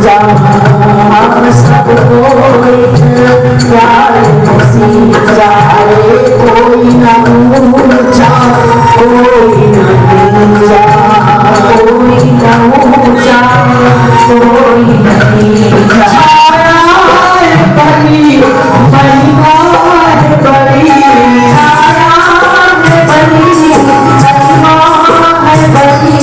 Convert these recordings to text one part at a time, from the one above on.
जहाँ सब कोई प्यार हंसी जाए, कोई न ऊंचा कोई न नीचा, कोई न ऊंचा कोई न नीचा। छाया है बड़ी महिमा है बड़ी, छाया है बड़ी महिमा है बड़ी,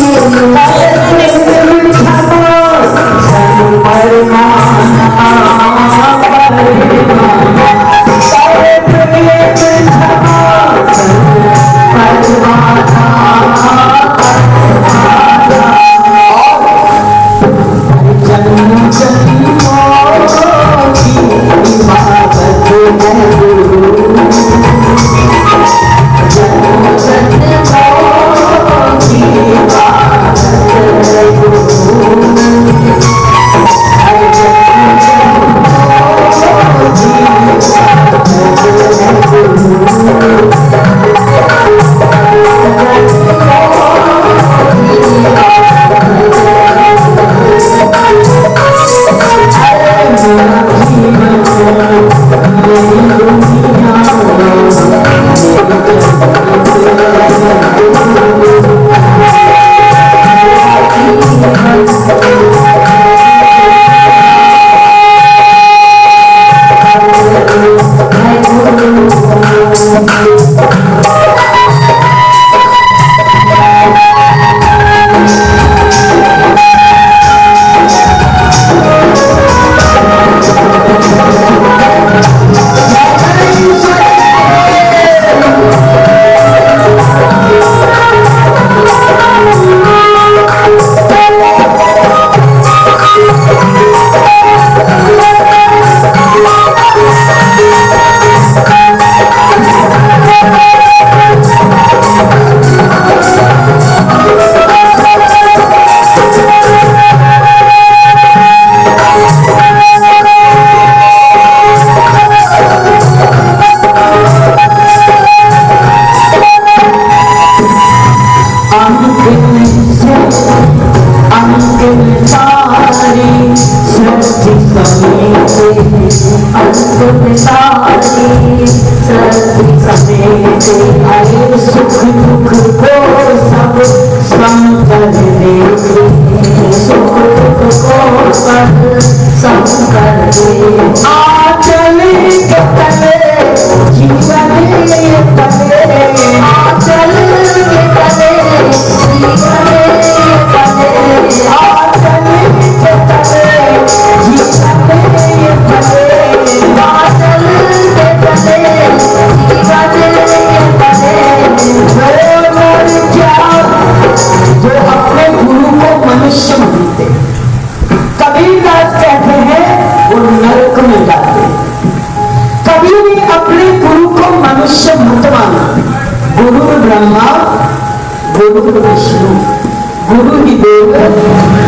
गुरु ही देव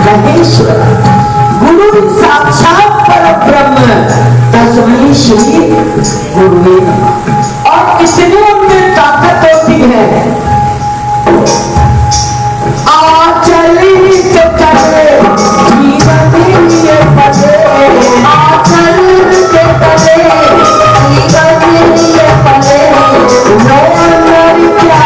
महेश्वर, गुरु ही साक्षात परब्रह्म, तस्मै श्री गुरुवे नमः। और इसलिए उनमें ताकत होती है, आचली के तले जीवन ये पदे, आचल के तले जीवन ये पदे, नर क्या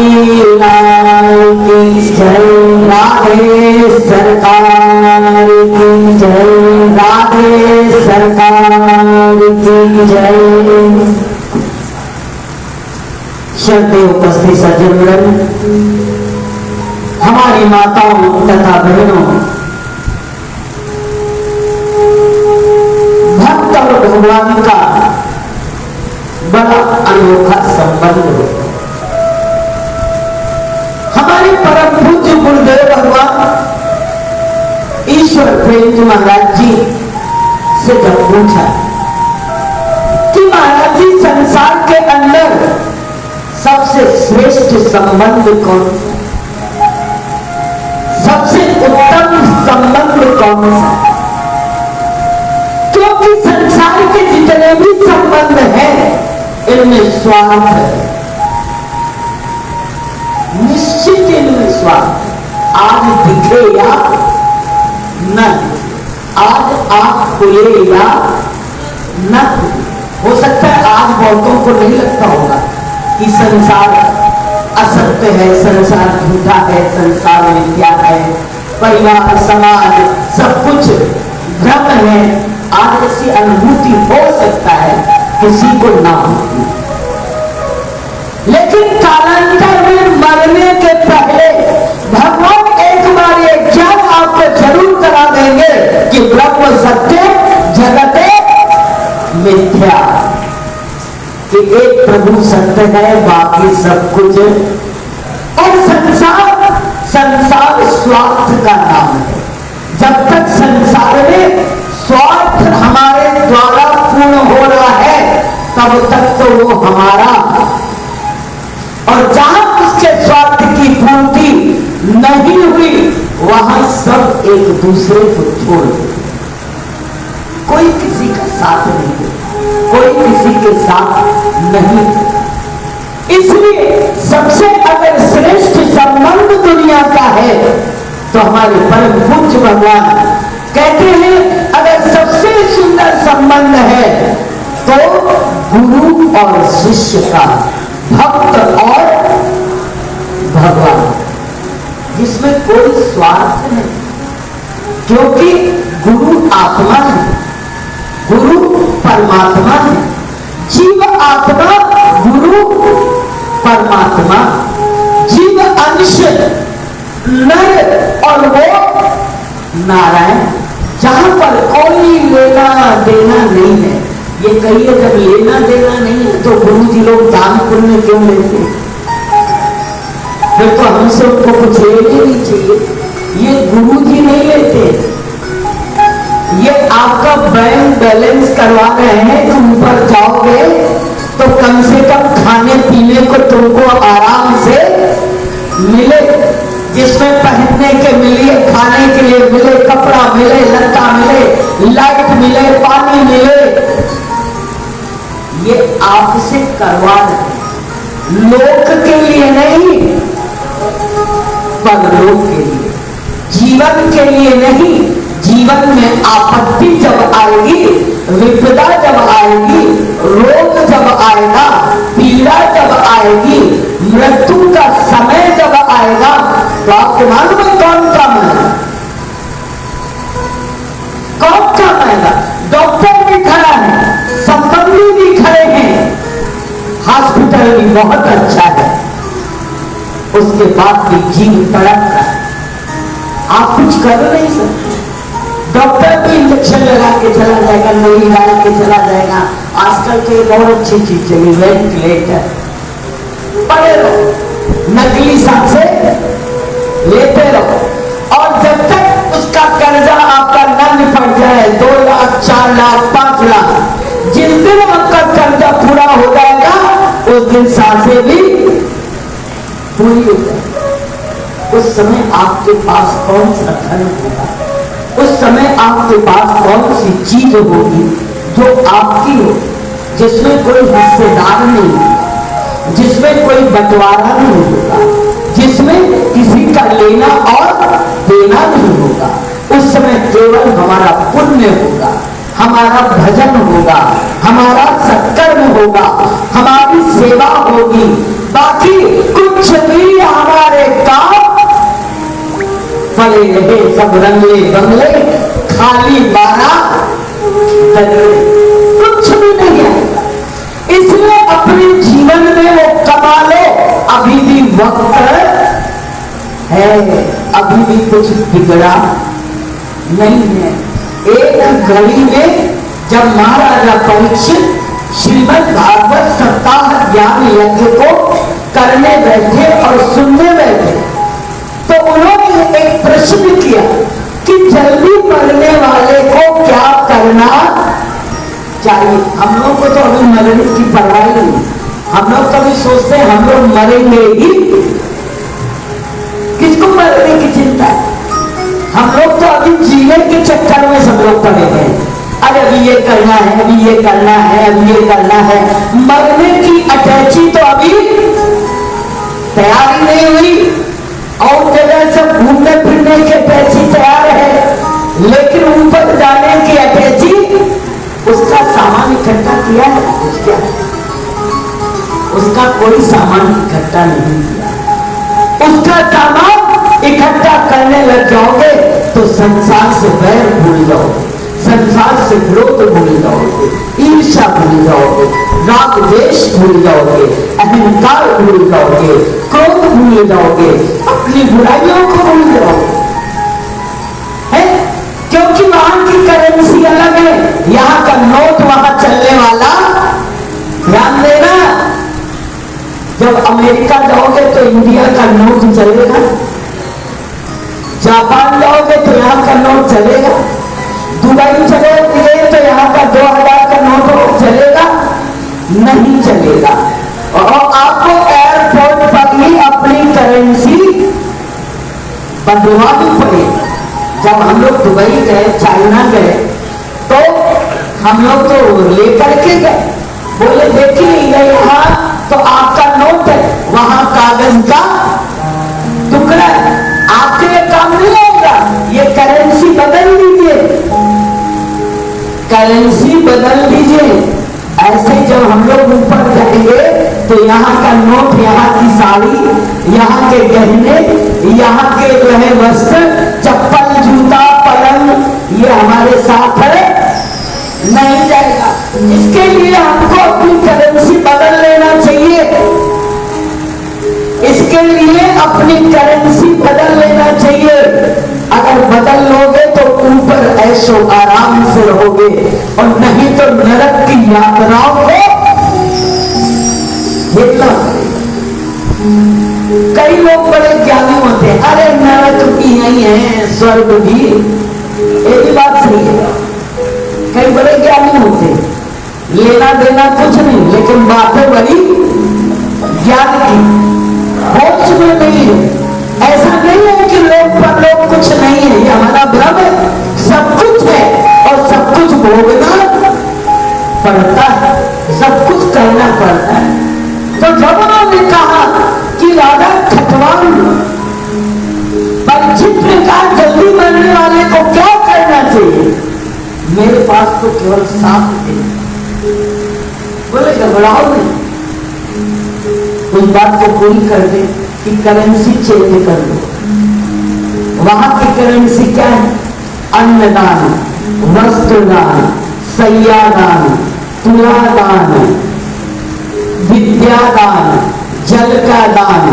बिहारी लाल की जय, राधे सरकार की जय, राधे सरकार की जय। श्रद्धेय उपस्थित सज्जनगण, हमारी माताओं तथा बहनों, भक्त और भगवान का बड़ा अनोखा संबंध है। हमारे परम पूज्य गुरुदेव भगवान ईश्वर प्रेम जी महाराज जी से जब पूछा कि महाराज जी संसार के अंदर सबसे श्रेष्ठ संबंध कौन सा, सबसे उत्तम संबंध कौन सा? क्योंकि संसार के जितने भी संबंध हैं इनमें स्वार्थ है, निश्चित इनमें स्वार्थ। आज दिखे या न, आज आंख खुले या न, हो सकता है आज बहुतों को नहीं लगता होगा कि संसार असत्य है, संसार झूठा है, संसार मिथ्या है, परिवार समाज सब कुछ भ्रम है। आज ऐसी अनुभूति हो सकता है, किसी को ना हो, लेकिन कालांतर में मरने के पहले भगवान एक बार ये ज्ञान आपको जरूर करा देंगे कि ब्रह्म सत्य जगत मिथ्या, कि एक प्रभु सत्य है, बाकी सब कुछ। और संसार स्वार्थ का नाम है। जब तक संसार में स्वार्थ हमारे द्वारा पूर्ण हो रहा है तब तक तो वो हमारा, और जहां उसके स्वार्थ की पूर्ति नहीं हुई वहां सब एक दूसरे को छोड़ दे, कोई किसी का साथ नहीं दे, कोई किसी के साथ नहीं। इसलिए सबसे अगर श्रेष्ठ संबंध दुनिया का है तो हमारे परम पूज्य भगवान कहते हैं अगर सबसे सुंदर संबंध है तो गुरु और शिष्य का, भक्त और भगवान, जिसमें कोई स्वार्थ नहीं। क्योंकि गुरु आत्मा है, गुरु परमात्मा है, जीव आत्मा गुरु परमात्मा, जीव अंश नर और वो नारायण, जहां पर कोई लेना देना नहीं है। ये कहिए जब लेना देना नहीं है तो गुरु जी लोग दान पुण्य क्यों लेते? फिर तो हमसे उनको कुछ लेने नहीं चाहिए। ये गुरु जी नहीं लेते, ये आपका बैंक बैलेंस करवा रहे हैं कि ऊपर जाओगे तो कम से कम खाने पीने को तुमको आराम से मिले, जिसमें पहनने के मिले, खाने के लिए मिले, कपड़ा मिले, लत्ता मिले, लाइट मिले, पानी मिले। ये आपसे करवा रहे, लोक के लिए नहीं, परलोक के लिए, जीवन के लिए नहीं। जीवन में आपत्ति जब आएगी, विपदा जब आएगी, रोग जब आएगा, पीड़ा जब आएगी, मृत्यु का समय जब आएगा तो आपके मालूम में कौन काम आएगा? कौन काम आएगा? डॉक्टर भी खड़ा है, संबंधी भी खड़े हैं, हॉस्पिटल भी बहुत अच्छा है, उसके बाद भी जीव तड़प रहा है, आप कुछ कर नहीं सकते। डॉक्टर भी इंजेक्शन लगा के चला जाएगा, लोही डाल के चला जाएगा। आजकल तो एक और अच्छी चीज चली, वेंटिलेटर, पड़े रहो, नकली सांसें लेते रहो, और जब तक उसका कर्जा आपका न निपट जाए, 2 लाख 4 लाख 5 लाख, जिस दिन आपका कर्जा पूरा हो जाएगा उस दिन सांसें भी पूरी हो जाएगी। उस समय आपके पास कौन सा धन होगा? उस समय आपके पास कौन सी चीज होगी जो आपकी हो, जिसमें कोई हिस्सेदार नहीं होगा, जिसमें कोई बंटवारा नहीं होगा, जिसमें किसी का लेना और देना नहीं होगा। उस समय केवल हमारा पुण्य होगा, हमारा भजन होगा, हमारा सत्कर्म होगा, हमारी सेवा होगी। बाकी कुछ भी हमारे काम पड़े रहे, सब रंगले बंगले, खाली बारा कुछ भी नहीं आएगा। इसलिए अपने जीवन में वो कमा लो, अभी भी वक्त है, अभी भी कुछ बिगड़ा नहीं है। एक घड़ी में जब महाराजा परीक्षित श्रीमद् भागवत सप्ताह ज्ञान यज्ञ को करने बैठे और सुनने बैठे, तो उन्होंने एक प्रश्न किया कि जल्दी मरने वाले को क्या करना चाहिए। हम लोग को तो अभी मरने की परवाह नहीं, हम लोग कभी सोचते हैं हम लोग मरेंगे ही, किसको मरने की चिंता है। हम लोग तो अभी जीने के चक्कर में सब लोग पड़े हैं। अरे अभी ये करना है, अभी ये करना है, अभी ये करना है। मरने की अटैची तो अभी तैयारी नहीं हुई, और जगह सब घूमने फिरने की अटैची तैयार है, लेकिन ऊपर जाने की अटैची उसका सामान इकट्ठा किया है, उसका कोई सामान इकट्ठा नहीं किया। उसका सामान इकट्ठा करने लग जाओगे तो संसार से बैर भूल जाओगे, संसार से क्रोध भूल जाओगे, ईर्ष्या भूल जाओगे, राग द्वेष भूल जाओगे, अहंकार भूल जाओगे, क्रोध भूल जाओगे, अपनी बुराइयों को भूल जाओगे। है क्योंकि वहां की करेंसी अलग है, यहाँ का नोट वहां चलने वाला। ध्यान देना, जब अमेरिका जाओगे तो इंडिया का नोट चलेगा, जापान जाओगे तो यहाँ का नोट चलेगा, दुबई चलोगे तो यहाँ का 2000 का नोट चलेगा नहीं चलेगा। और आपको एयरपोर्ट पर ही अपनी करेंसी बदलवानी पड़ेगी। जब हम लोग दुबई गए, चाइना गए, तो हम लोग तो लेकर के गए, बोले देखिए यहाँ तो आपका नोट है, वहां कागज का टुकड़ा है, आपके ये काम नहीं होगा, ये करेंसी बदल लीजिए, करेंसी बदल लीजिए। ऐसे जब हम लोग ऊपर जाएंगे तो यहाँ का नोट, यहाँ की साड़ी, यहाँ के गहने, यहाँ के जो है वस्त्र, चप्पल, जूता, पलंग, ये हमारे साथ है नहीं जाएगा। इसके लिए हमको अपनी करेंसी बदल लेना चाहिए, इसके लिए अपनी करेंसी बदल लेना चाहिए। अगर बदल लोगे तो ऊपर ऐशो आराम से रहोगे, और नहीं तो नरक की यात्राओं को झेलना। कई लोग बड़े ज्ञानी होते हैं, अरे नरक भी नहीं है, स्वर्ग भी, ये भी बात सही है। कई बड़े ज्ञानी होते हैं, लेना देना कुछ नहीं, लेकिन बातें बड़ी ज्ञान की, होश में नहीं है। ऐसा नहीं है कि लोग पर लोग कुछ नहीं है, ये हमारा भ्रम है। सब कुछ है और सब कुछ भोगना पड़ता है, सब कुछ करना पड़ता है। तो जब उन्होंने कहा कि राजा खटवान, परीक्षित ने कहा जल्दी मरने वाले को क्या करना चाहिए, मेरे पास तो केवल सांप है। बोले घबराओ नहीं, उस बात को पूरी कर दे कि करेंसी चेंज कर दो। वहां की करेंसी क्या है? अन्नदान, वस्त्रदान, शय्यादान, तुलादान, विद्यादान, जल का दान,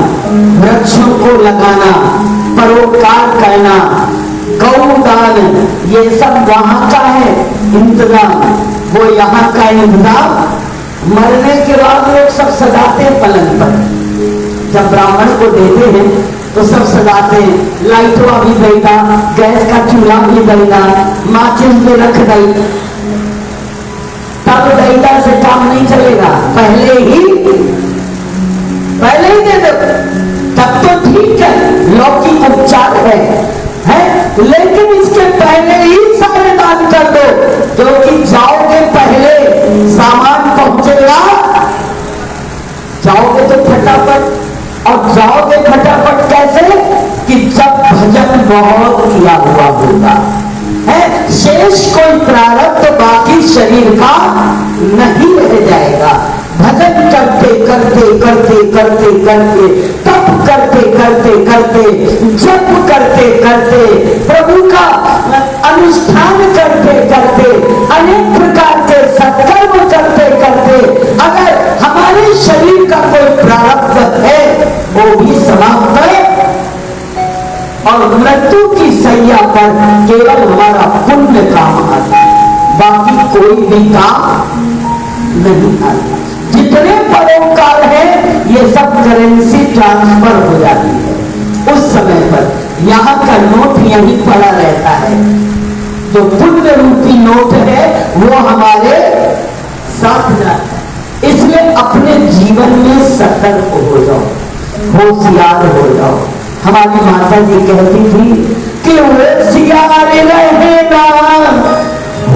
वृक्षों को लगाना, परोपकार करना, गौदान, ये सब वहां का है इंतजाम। वो यहाँ का इंतजाम मरने के बाद लोग सब सजाते हैं पलंग पर, जब ब्राह्मण को देते हैं तो सब सजाते हैं, लाइटवा भी देगा, गैस का चूल्हा भी देगा, माचिस में रख दई, तब दैदा से काम नहीं चलेगा, पहले ही दे दो, तब तो ठीक है, लौकिक उपचार है, लेकिन इसके पहले ही सारे दान कर दो, क्योंकि जाओगे पहले सामान पहुंचेगा, जाओगे तो फटाफट, और जाओगे फटाफट कैसे कि जब भजन बहुत किया हुआ होगा, है, शेष कोई प्रारब्ध बाकी शरीर का नहीं रह जाएगा। भजन करते करते करते करते करते, तप करते करते करते, जप करते करते, प्रभु का अनुष्ठान करते करते, अनेक प्रकार के सत्कर्म करते करते, अगर हमारे शरीर का कोई प्रारब्ध है वो भी समाप्त है और मृत्यु की सैया पर केवल हमारा पुण्य काम आता है, बाकी कोई भी काम नहीं आता। जितने परोपकार है ये सब करेंसी ट्रांसफर हो जाती है उस समय पर। यहाँ का नोट यहीं पड़ा रहता है, जो पुण्य रूपी नोट है वो हमारे साथ जाता है। इसलिए अपने जीवन में सतर्क हो जाओ, होशियार हो जाओ। हमारी माता जी कहती थी कि होशियार रहना,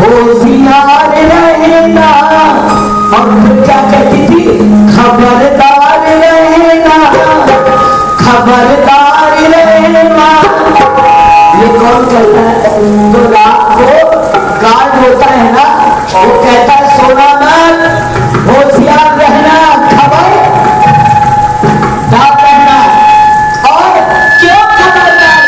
होशियार रहना, और फिर क्या कहती थी, खबरदार रहना, खबरदार रहना। ये कौन कहता है? तो रात को गार्ड होता है ना, वो कहता है सोना मत, होशियार रहना, खबरदार रहना। और क्यों खबरदार,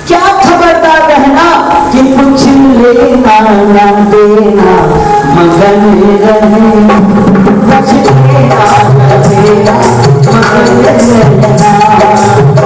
क्या खबरदार रहना? कि कुछ लेना ना देना, मगन रहना, कुछ लेना ना देना, मगन रहना।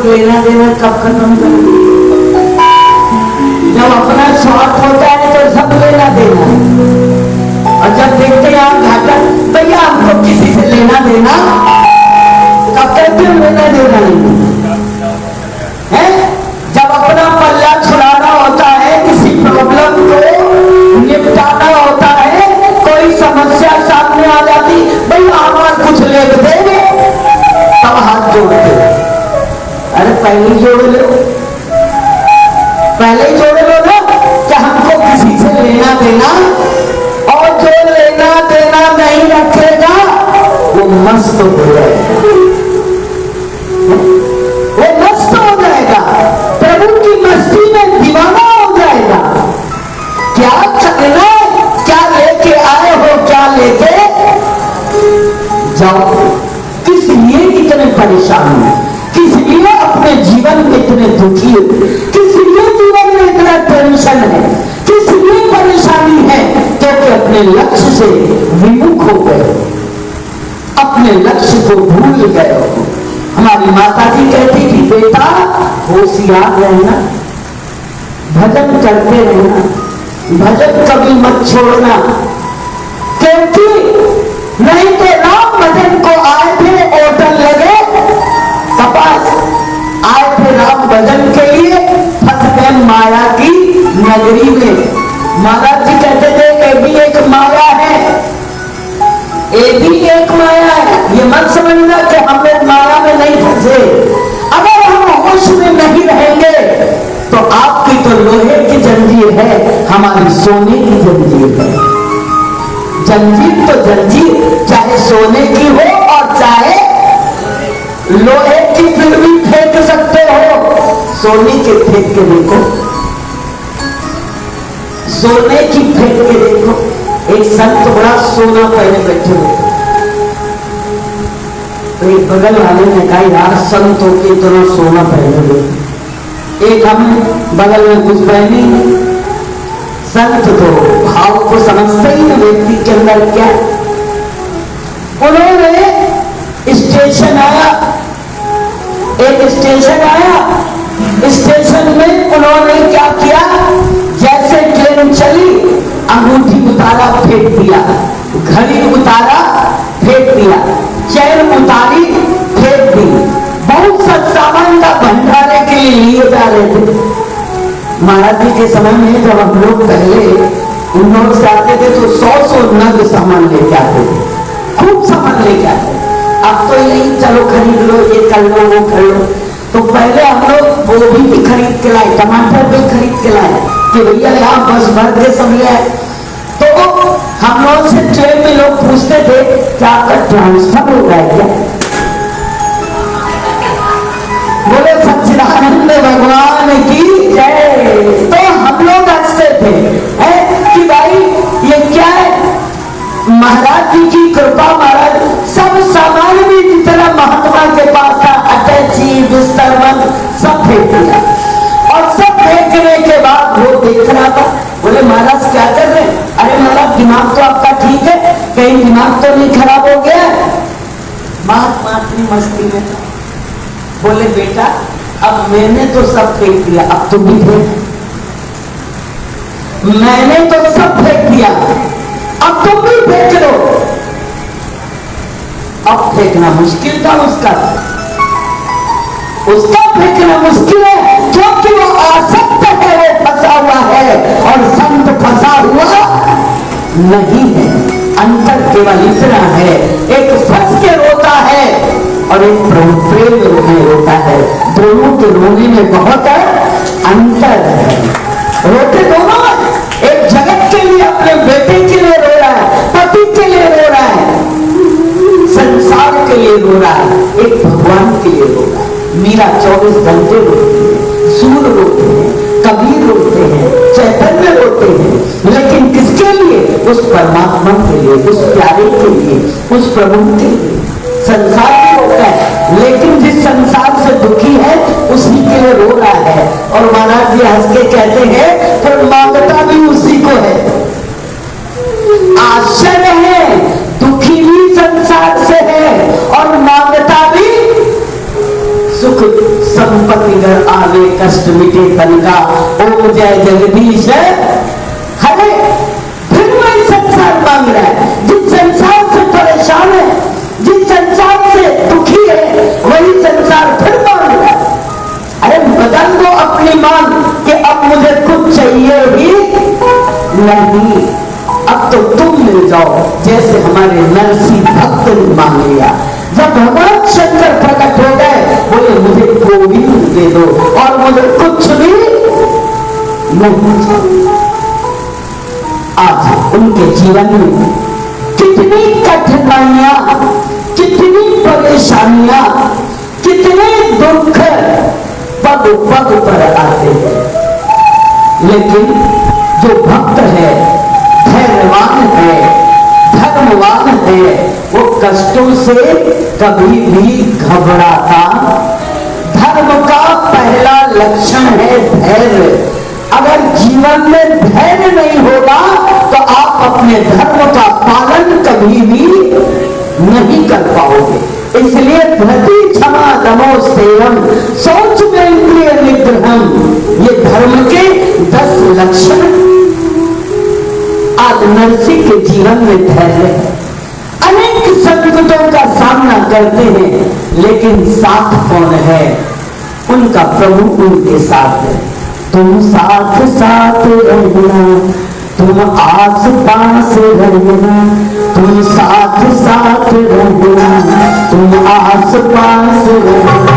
लेना देना कब खत्म करेंगे? जब अपना स्वार्थ होता है तो सब लेना देना, और जब देखते हैं आप घाटा, भैया हमको किसी से लेना देना, कब कहते हो लेना देना नहीं है? जब अपना पल्ला छुड़ाना होता है, किसी प्रॉब्लम को निपटाना होता है, कोई समस्या सामने आ जाती, भैया हमारा कुछ ले दे, तब हाथ जोड़ते। अरे पहले जोड़ लो, पहले ही जोड़ लो ना कि हमको किसी से लेना देना, और जो लेना देना नहीं रखेगा वो मस्त हो जाएगा, वो मस्त हो जाएगा, प्रभु की मस्ती में दीवाना हो जाएगा। क्या करना, क्या लेके आए हो, क्या लेके जाओ, किस लिए इतने परेशान हो, किस लिए अपने जीवन में इतने दुखी हो, किस लिए जीवन में इतना टेंशन है, किस लिए परेशानी है? क्योंकि अपने लक्ष्य से विमुख हो गए, अपने लक्ष्य को भूल गए हो। हमारी माता जी कहती थी, बेटा होशियार रहना, भजन करते रहना, भजन कभी मत छोड़ना, क्योंकि नहीं तो राम भजन को आए थे होटल लगे कपास, आए थे राम भजन के लिए, फंस गए माया की नगरी में। महाराज जी कहते थे ये भी एक माया है, ये भी एक माया है, ये मत समझना कि हम लोग माया में नहीं फंसे। अगर हम होश में नहीं रहेंगे तो आपकी तो लोहे की जंजीर है, हमारी सोने की जंजीर है। जंजीर तो जंजीर चाहे सोने की हो और चाहे लोहे की, फिर भी फेंक सकते हो, सोने के फेंक के देखो, सोने की फेंक के देखो। एक संत बड़ा सोना पहने बैठे हुए, तो एक बगल वाले ने कहा यार संतों की इतना सोना पहने हुए, एक हम बगल में कुछ पहने, संत तो भाव को समझते ही ना व्यक्ति के अंदर क्या। उन्होंने स्टेशन आया, एक स्टेशन आया, स्टेशन में उन्होंने क्या किया, जैसे ट्रेन चली अंगूठी उतारा फेंक दिया, घड़ी उतारा फेंक दिया, चैन उतारी फेंक दी, बहुत सा सामान का भंडारे के लिए जा रहे थे। महाराज जी के समय में जब हम लोग पहले उन लोग से आते थे तो 100 नग सामान लेके आते थे, खूब सामान लेके आते थे। अब तो यही चलो खरीद लो, ये कर लो, वो कर लो। तो पहले हम लोग गोभी भी खरीद के लाए, टमाटर भी खरीद के लाए कि भैया यहाँ बस भर के सब ले आए। तो हम लोग से ट्रेन में लोग पूछते थे क्या आपका ट्रांसफर हो गया क्या? बोले सच्चिदानंद भगवान की जय। तो हम लोग हंसते थे कि भाई ये क्या है, महाराज जी की कृपा, महाराज सब सामान भी जितना महात्मा के पास था, अटैची बिस्तर सब फेंक दिया, और सब फेंकने के बाद वो देख रहा था। बोले महाराज क्या कर रहे? अरे महाराज दिमाग तो आपका ठीक है, कहीं दिमाग तो नहीं खराब हो गया? महात्मा अपनी मस्ती में था। बोले बेटा अब मैंने तो सब फेंक दिया, अब तुम भी फेंक, मैंने तो सब फेंक दिया, अब तुम भी फेंक लो। अब फेंकना मुश्किल था उसका फेंकना मुश्किल है, क्योंकि वो आसक्त है, वो फंसा हुआ है, और संत फंसा हुआ नहीं है। अंतर केवल इतना है, एक फंस के रोता है और एक प्रेम में रोता है। दोनों के रोने में बहुत अंतर है। रोते दोनों, एक जगत के लिए, अपने बेटे के लिए रो रहा है, पति के लिए रो रहा है, संसार के लिए रो रहा है, एक भगवान के लिए रो रहा है। मीरा 24 घंटे रोती है, सूर रोते हैं, कबीर रोते हैं, चैतन्य रोते हैं, लेकिन किसके लिए? उस परमात्मा के लिए, उस प्यारे के लिए, उस प्रभु के लिए। संसार भी रोता है, लेकिन जिस संसार से दुखी है उसी के लिए रो रहा है। और महाराज जी हंस के कहते हैं फिर मांगता भी उसी को है। आश्चर्य है, दुखी भी संसार से है और मांगता भी सुख संपत्ति घर आवे कष्ट मिटे तन का, ओम जय जगदीश हरे। फिर वही संसार मांग रहा है, जिस संसार से परेशान है, जिस संसार से दुखी है, वही संसार फिर मांग रहा है। अरे बदल दो अपनी मांग कि अब मुझे कुछ चाहिए ही नहीं, अब तो तुम मिल जाओ, जैसे हमारे नरसिंह भक्त ने मांग लिया। जब भगवान शंकर प्रकट हो गए, बोले मुझे गोविंद दे दो और मुझे कुछ भी नहीं। आज उनके जीवन में कितनी कठिनाइयां, कितनी परेशानियां, कितने दुख पग पग पर आते हैं, लेकिन जो भक्त है, धैर्यवान है, धर्मवान है, वो कष्टों से कभी भी घबराता। धर्म का पहला लक्षण है धैर्य। अगर जीवन में धैर्य नहीं होगा तो आप अपने धर्म का पालन कभी भी नहीं कर पाओगे। इसलिए धृति क्षमा दमो सेवम सोच में इंद्रिय निग्रहम, ये धर्म के 10 लक्षण आज नरसिंह के जीवन में धैर्य है। अनेक संकटों का सामना करते हैं, लेकिन साथ कौन है? उनका प्रभु उनके साथ है। तुम साथ साथ रहना, तुम आस पास रहना, तुम साथ साथ रहना, तुम आस पास रहना।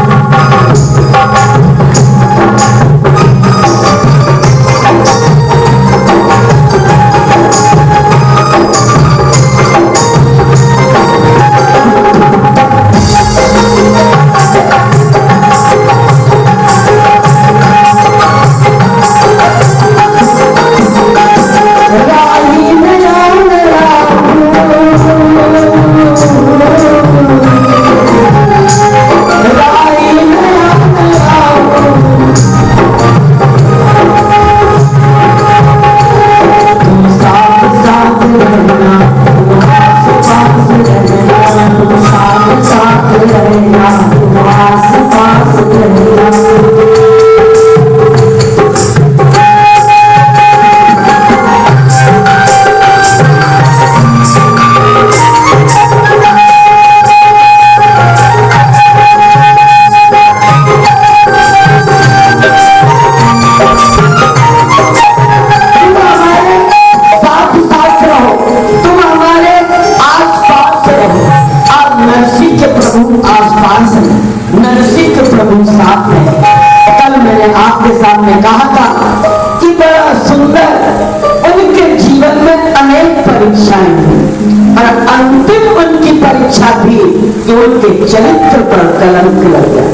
उनके चरित्र पर कलंक लग गया।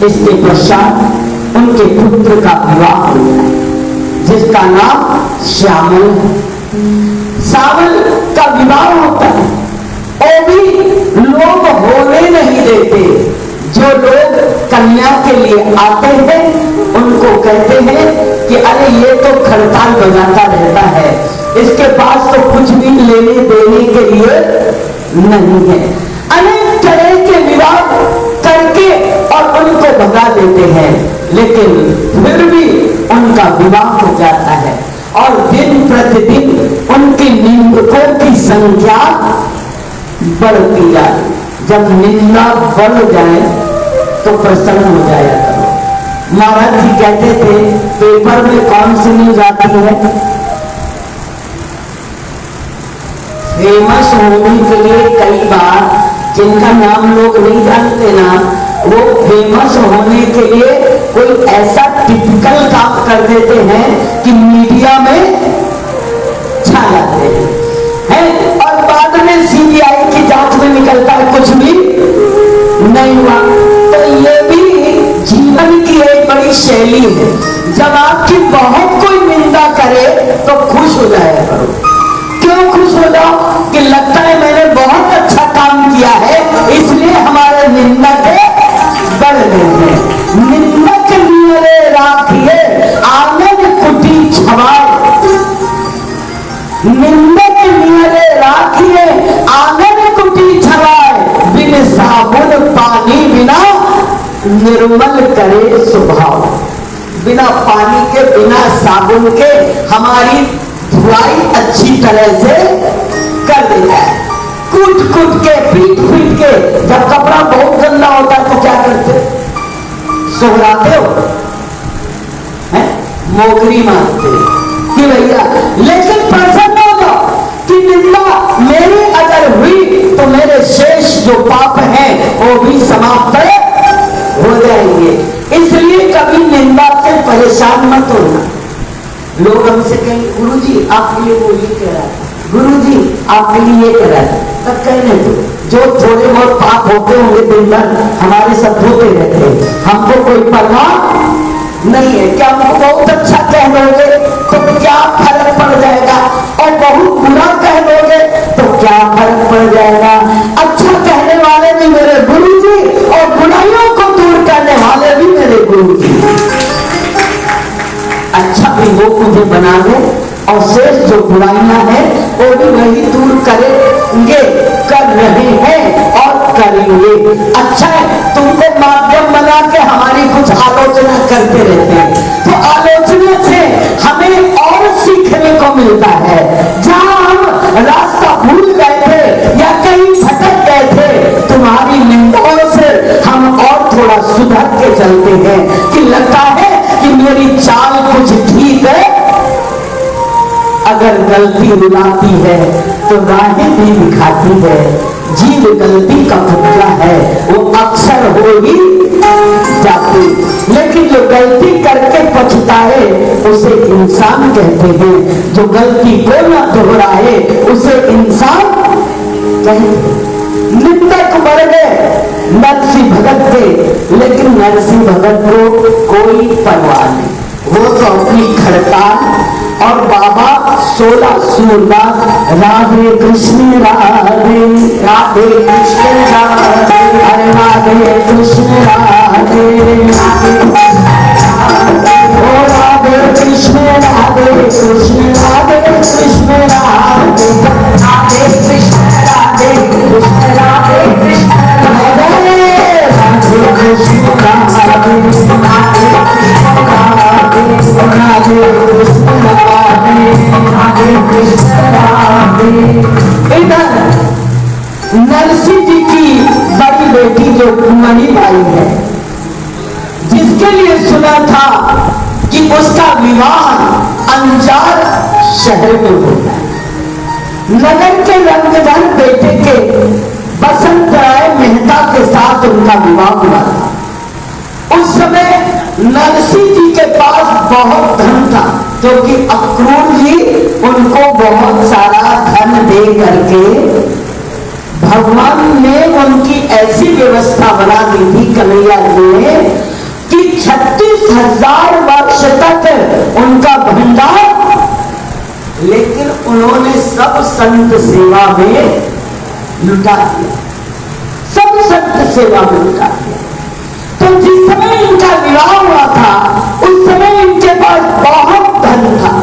इसके पश्चात उनके पुत्र का विवाह हो गया, जिसका नाम श्यामल है। सावल का विवाह होता है, वो भी लोग होने नहीं देते। जो लोग कन्या के लिए आते हैं उनको कहते हैं कि अरे ये तो खड़ताल बजाता रहता है, इसके पास तो कुछ भी लेने देने के लिए नहीं है। अनेक तरह के विवाह करके और उनको भगा देते हैं, लेकिन फिर भी उनका विवाह हो जाता है और दिन प्रतिदिन उनके निंदकों की संख्या बढ़ती जाती। जब निंदा बढ़ जाए तो प्रसन्न हो जाया करो। महाराज जी कहते थे, पेपर में कौन सी न्यूज आती है? फेमस होने के लिए कई बार, जिनका नाम लोग नहीं जानते ना, वो फेमस होने के लिए कोई ऐसा टिपिकल काम कर देते हैं कि मीडिया में छा जाते हैं और बाद में सीबीआई की जांच में निकलता है कुछ भी नहीं हुआ। तो ये भी जीवन की एक बड़ी शैली है। जब आपकी बहुत कोई निंदा करे तो खुश हो जाया करो। क्यों खुश हो जाओ? कि लगता है मैंने बहुत अच्छा काम किया है, इसलिए हमारे निंदक बढ़ गए हैं। निंदक नियरे राखिए आंगन कुटी छवाए, निंदक नियरे राखिए आंगन कुटी छवाए, बिन साबुन पानी निर्मल करे स्वभाव, बिना पानी के बिना साबुन के हमारी धुलाई अच्छी तरह से कर देता है। कूट कूट के पीट पीट के, जब कपड़ा बहुत गंदा होता है तो क्या करते, सोहराते हो, मोगरी मारते कि भैया, लेकिन प्रसन्न हो जाओ कि निंदा मेरी अगर हुई तो मेरे शेष जो पाप हैं वो भी समाप्त हो जाएंगे। इसलिए कभी निंदा से परेशान मत होना। लोग हमसे कहेंगे गुरुजी आपके लिए वो ये कह रहा है, गुरुजी आपके लिए ये कह रहा है, तब कहने दो, जो थोड़े बहुत पाप होते होंगे दिन भर हमारे सब होते रहते हैं, हमको कोई परवाह नहीं है। क्या हमको बहुत अच्छा कह दोगे तो क्या फर्क पड़ जाएगा, और बहुत बुरा कह दोगे तो क्या फर्क पड़ जाएगा। अच्छा कहने वाले भी मेरे गुरुजी और बुराइयों को दूर करने वाले भी मेरे गुरुजी। अच्छा भी वो मुझे बना दे और शेष जो बुराइयां हैं वो भी वही दूर करेंगे, कर रहे हैं और करेंगे। अच्छा है, तुमको माध्यम बना के हमारी कुछ आलोचना करते रहते हैं, तो आलोचना से हमें और सीखने को मिलता है। जहां हम रास्ता भूल गए थे या कहीं भटक गए थे, तुम्हारी निंदाओं से हम और थोड़ा सुधर के चलते हैं कि लगता है कि मेरी चाल कुछ ठीक है। अगर गलती रुलाती है तो राहें भी दिखाती है, जीव गलती का पुतला है, वो अक्सर हो ही जाती। लेकिन जो गलती करके पछताए उसे इंसान कहते हैं, जो गलती को न दोहराए उसे इंसान कहते हैं। निंदक बढ़ गए नरसिंह भगत के, लेकिन नरसिंह भगत को कोई परवाह नहीं, वो तो अपनी खड़ताल और बाबा 16 सूरदास राधे कृष्ण राधे राधे कृष्ण राधे, अरे राधे कृष्ण राधे राधे ओ राधे कृष्ण राधे कृष्ण राधे कृष्ण राधे राधे कृष्ण राधे कृष्ण राधे कृष्ण राधे राधे कृष्ण राधे इधर नरसिंह जी की बड़ी बेटी जो मणिबाई है, जिसके लिए सुना था कि उसका विवाह अंजार शहर में होता है, नगर के रंगधर बेटे के बसंत राय मेहता के साथ उनका विवाह हुआ था। उस समय नरसिंह जी के पास बहुत धन था, क्योंकि अक्रूर जी उनको बहुत सारा धन दे करके भगवान ने उनकी ऐसी व्यवस्था बना दी थी कन्हैया जी ने कि 36,000 वर्ष तक उनका भंडार, लेकिन उन्होंने सब संत सेवा में लुटा दिया, सब संत सेवा में लुटा दिया। तो जिस समय इनका विवाह हुआ था उस समय इनके पास बहुत धन था,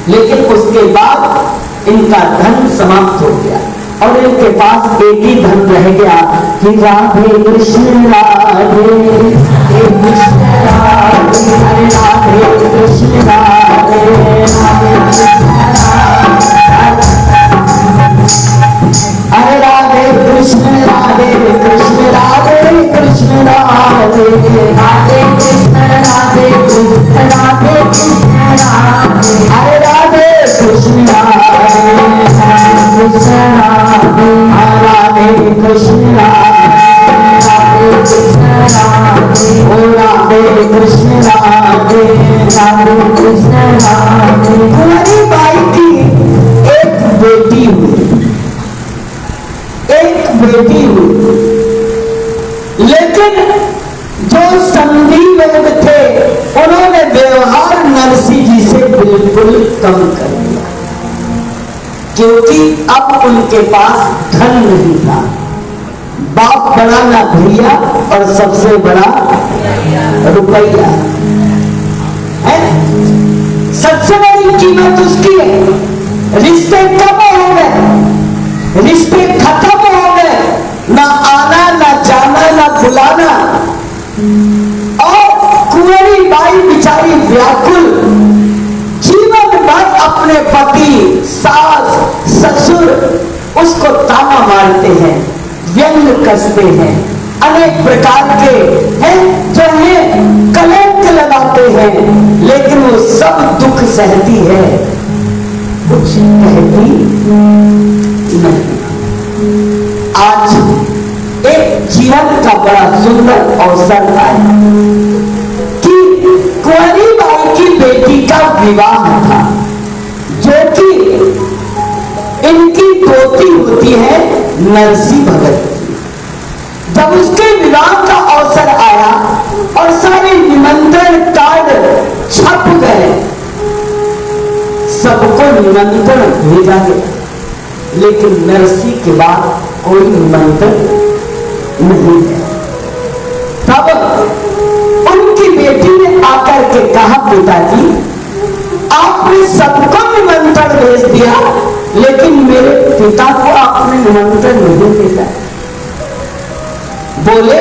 लेकिन उसके बाद इनका धन समाप्त हो गया और इनके पास एक ही धन रह गया कि राधे कृष्ण राधे कृष्ण राधे राधे कृष्ण राधे राधे अरे राधे कृष्ण राधे कृष्ण राधे कृष्ण राधे राधे कृष्ण राधे कृष्ण राधे कृष्ण राधे अरे राधे कृष्ण राधे कृष्ण राधे राधे कृष्ण राधे कृष्ण राधे ओ राधे कृष्ण राधे राधे कृष्ण राधे। तुम्हारी बाई की एक बेटी हुई, एक बेटी हुई, लेकिन जो संधि लोग थे उन्होंने व्यवहार नरसिंह जी से बिल्कुल कम कर दिया, क्योंकि अब उनके पास धन नहीं था। बाप बड़ा ना भैया और सबसे बड़ा रुपया है, सबसे बड़ी कीमत उसकी है। रिश्ते कम हो गए, रिश्ते खत्म हो गए, ना आना ना जाना ना बुलाना, के पति, सास, ससुर उसको ताना मारते हैं, व्यंग कसते हैं, अनेक प्रकार के हैं जो है कलंक लगाते हैं, लेकिन वो सब दुख सहती है, कुछ कहती नहीं। आज एक जीवन का बड़ा सुंदर अवसर आया कि कुंवरी बाई की बेटी का विवाह था, जो कि इनकी पोती होती है नरसी भगत। जब उसके विवाह का अवसर आया और सारे निमंत्रण कार्ड छप गए, सबको निमंत्रण भेजा गया, लेकिन नरसी के बाद कोई निमंत्रण नहीं है। तब उनकी बेटी ने आकर के कहा, पिताजी आपने सबको निमंत्रण भेज दिया, लेकिन मेरे पिता को आपने निमंत्रण नहीं भेजा। बोले,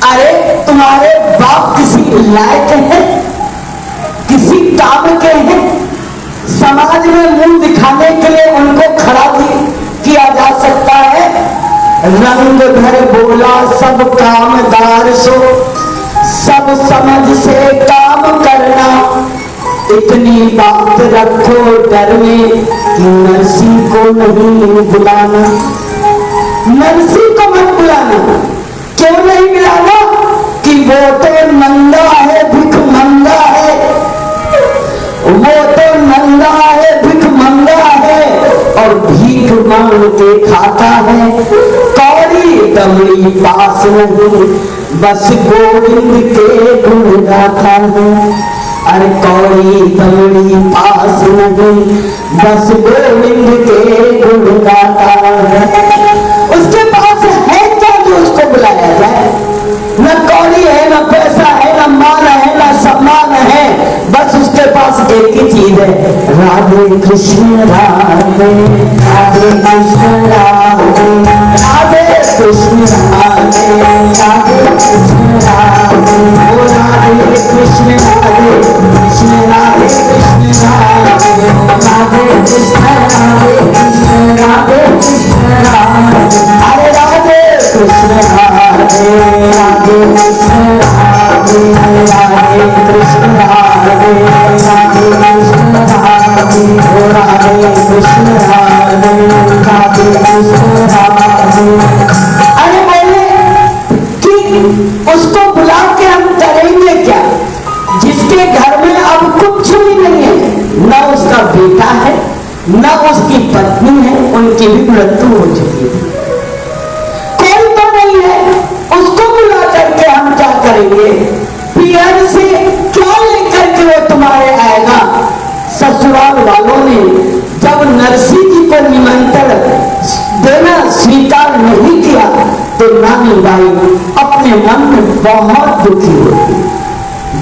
अरे तुम्हारे बाप किसी लायक है, किसी काम के हैं, समाज में मुंह दिखाने के लिए उनको खड़ा किया जा सकता है। रंग भर बोला सब कामदार सो, सब समझ से काम करना, इतनी बात रखो डर में कि नरसी को नहीं बुलाना। नरसी को मत बुलाना। क्यों नहीं बुलाना? कि वो तो नंगा है, भिख मंगा है, वो तो नंगा है, भिख मंगा है और भीख मांग के खाता है। कौड़ी दमड़ी पास नहीं, बस गोविंद के गुण गाता है। अरे कौड़ी दमड़ी पास नहीं, बस गोविंद के गुण गाता है। उसके पास है क्या जो उसको बुलाया जाए? न कौड़ी है, न पैसा है, न मान है, न सम्मान है, बस उसके पास एक ही चीज है, राधे कृष्ण राधे, राधे कृष्ण राधे, राधे कृष्ण राधे, राधे कृष्ण राधे, ओ राधे कृष्ण राधे, कृष्ण राधे कृष्ण राधे, राधे कृष्ण राधे, कृष्ण राधे कृष्ण राधे, अरे राधे कृष्ण राधे, राधे कृष्ण राधे, राधे कृष्ण राधे, राधे कृष्ण राधे, ओ राधे कृष्ण राधे, राधे कृष्ण राधे। अरे बोले कि उसको बुला के हम करेंगे क्या, जिसके घर में अब कुछ भी नहीं है, न उसका बेटा है, न उसकी पत्नी है, उनकी भी मृत्यु हो चुकी है, कोई तो नहीं है, उसको बुला करके हम क्या करेंगे? पियर से क्या लेकर के वो तुम्हारे आएगा? ससुराल वालों ने जब नरसी जी को निमंत्रण देना स्वीकार नहीं किया तो नानी बाई अपने मन में बहुत दुखी होती।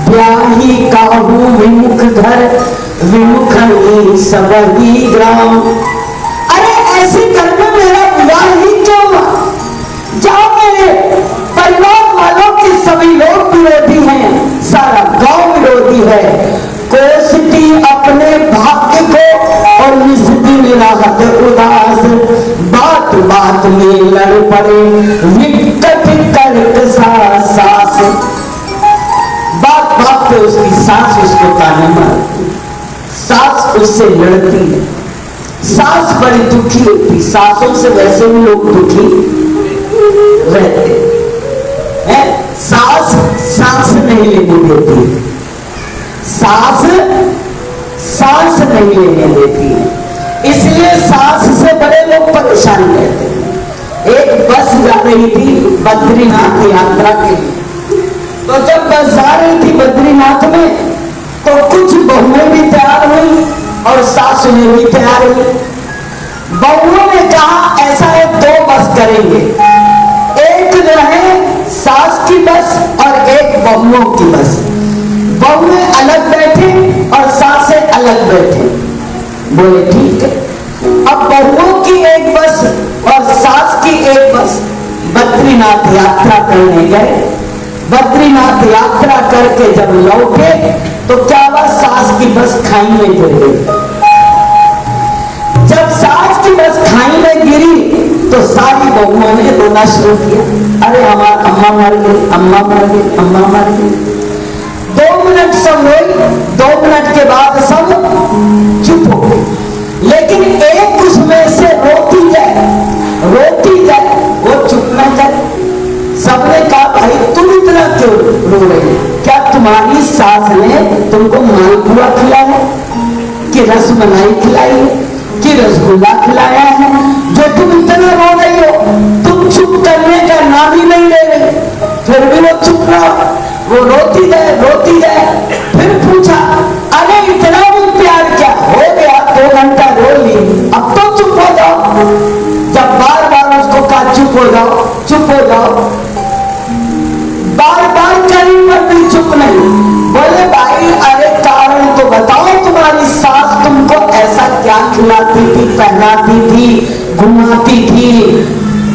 ब्याही काहू विमुख घर, विमुख ही सब ही ग्राम। अरे ऐसे घर में मेरा विवाह ही क्यों हुआ? जहां मेरे परिवार वालों के सभी लोग विरोधी हैं, सारा गांव विरोधी है, कोसती अपने भाग्य को और निज दिन राहत उदास, बात बात में लड़ पड़े विकट कर्क सास। बात बात पे उसकी सास उसको ताने मारती, सास उससे लड़ती है, सास बड़ी दुखी होती। सासों से वैसे भी लोग दुखी रहते हैं। सास सांस नहीं लेने देती, सास सांस नहीं लेने देती है, इसलिए सास से बड़े लोग परेशान रहते हैं। एक बस जा रही थी बद्रीनाथ यात्रा के लिए, तो जब बस जा रही थी बद्रीनाथ में तो कुछ बहुएं भी तैयार हुई और सासुएं भी तैयार हुई। बहुओं ने कहा ऐसा है, दो बस करेंगे, एक जो है सास की बस और एक बहुओं की बस। बहुएं अलग बैठे और सासें अलग बैठे। बोले ठीक है। अब बहुओं की एक बस और सास की एक बस बद्रीनाथ यात्रा करने गए। बद्रीनाथ यात्रा करके जब लौटे तो क्या हुआ, सास की बस खाई में गिर गई। जब सास की बस खाई में गिरी तो सारी बहुओं ने रोना शुरू किया, अरे हमारा अम्मा मर गई, अम्मा मर गई, अम्मा मर गई। 2 मिनट सब रोई, 2 मिनट के बाद सब चुप हो गए, लेकिन एक उसमें से रोती जाए, वो चुप ना जाए। सबने कहा भाई तुम इतना क्यों रो रही, क्या तुम्हारी सास ने तुमको मालपुआ खिलाया कि रसमलाई खिलाई है कि रसगुल्ला खिलाया है जो तुम इतना रो रही हो? तुम चुप करने का नाम ही नहीं ले रहे, फिर भी वो चुप रहा। वो रोती जाए। फिर पूछा, अरे इतना भी प्यार क्या हो गया, 2 घंटा रो ली, अब तो चुप हो जाओ। जब बार बार उसको कहा चुप हो जाओ, बार करी पर भी चुप नहीं। बोले भाई अरे कारण तो बताओ, तुम्हारी सास तुमको ऐसा क्या खिलाती थी, पहनाती थी, घुमाती थी?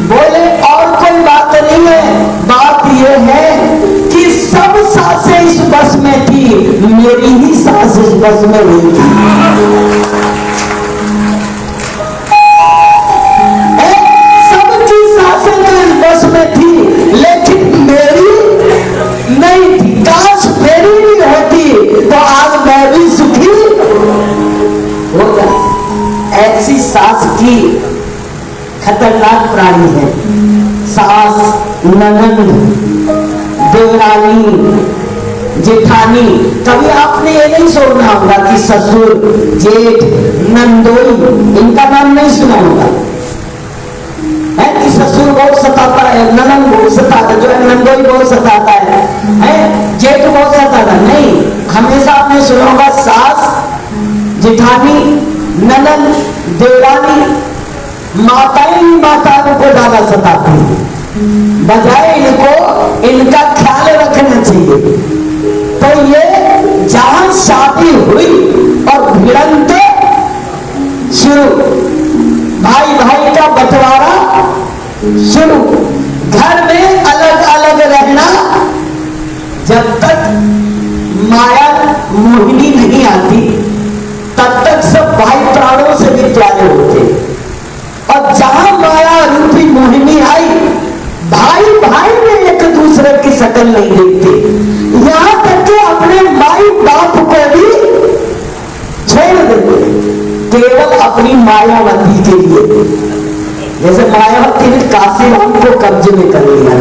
बोले और कोई बात नहीं है, बात यह है कि सब सासें इस बस में थी, मेरी ही सास इस बस में नहीं थी। सबकी सासें तो इस बस में थी, लेकिन मेरी नहीं थी। काश मेरी भी होती तो आज मैं भी सुखी होता। ऐसी सास की खतरनाक प्राणी है सास, ननद, देवरानी, जेठानी। कभी आपने ये नहीं सुना होगा कि ससुर, जेठ, नंदोई, इनका नाम नहीं सुना होगा है कि ससुर बहुत सताता है, ननद बहुत सताता है, जो है नंदोई बहुत सताता है, जेठ बहुत सताता नहीं। हमेशा आपने सुना होगा सास, जेठानी, ननद, देवरानी, माताएं ही माताओं को ज्यादा सताती हैं। बजाय इनको इनका ख्याल रखना चाहिए। तो ये जहां शादी हुई और भिड़ंत शुरू, भाई का बंटवारा शुरू, घर में अलग अलग रहना। जब तक माया मोहिनी नहीं आती तब तक सब भाई प्राणों से भी प्यारे होते, और जहां माया रूपी मोहिनी आई, भाई में एक दूसरे की शक्ल नहीं देखते, यहां तक कि अपने माई बाप को भी छोड़ देते केवल अपनी मायावती के लिए। जैसे मायावती ने काशीराम को कब्जे में कर लिया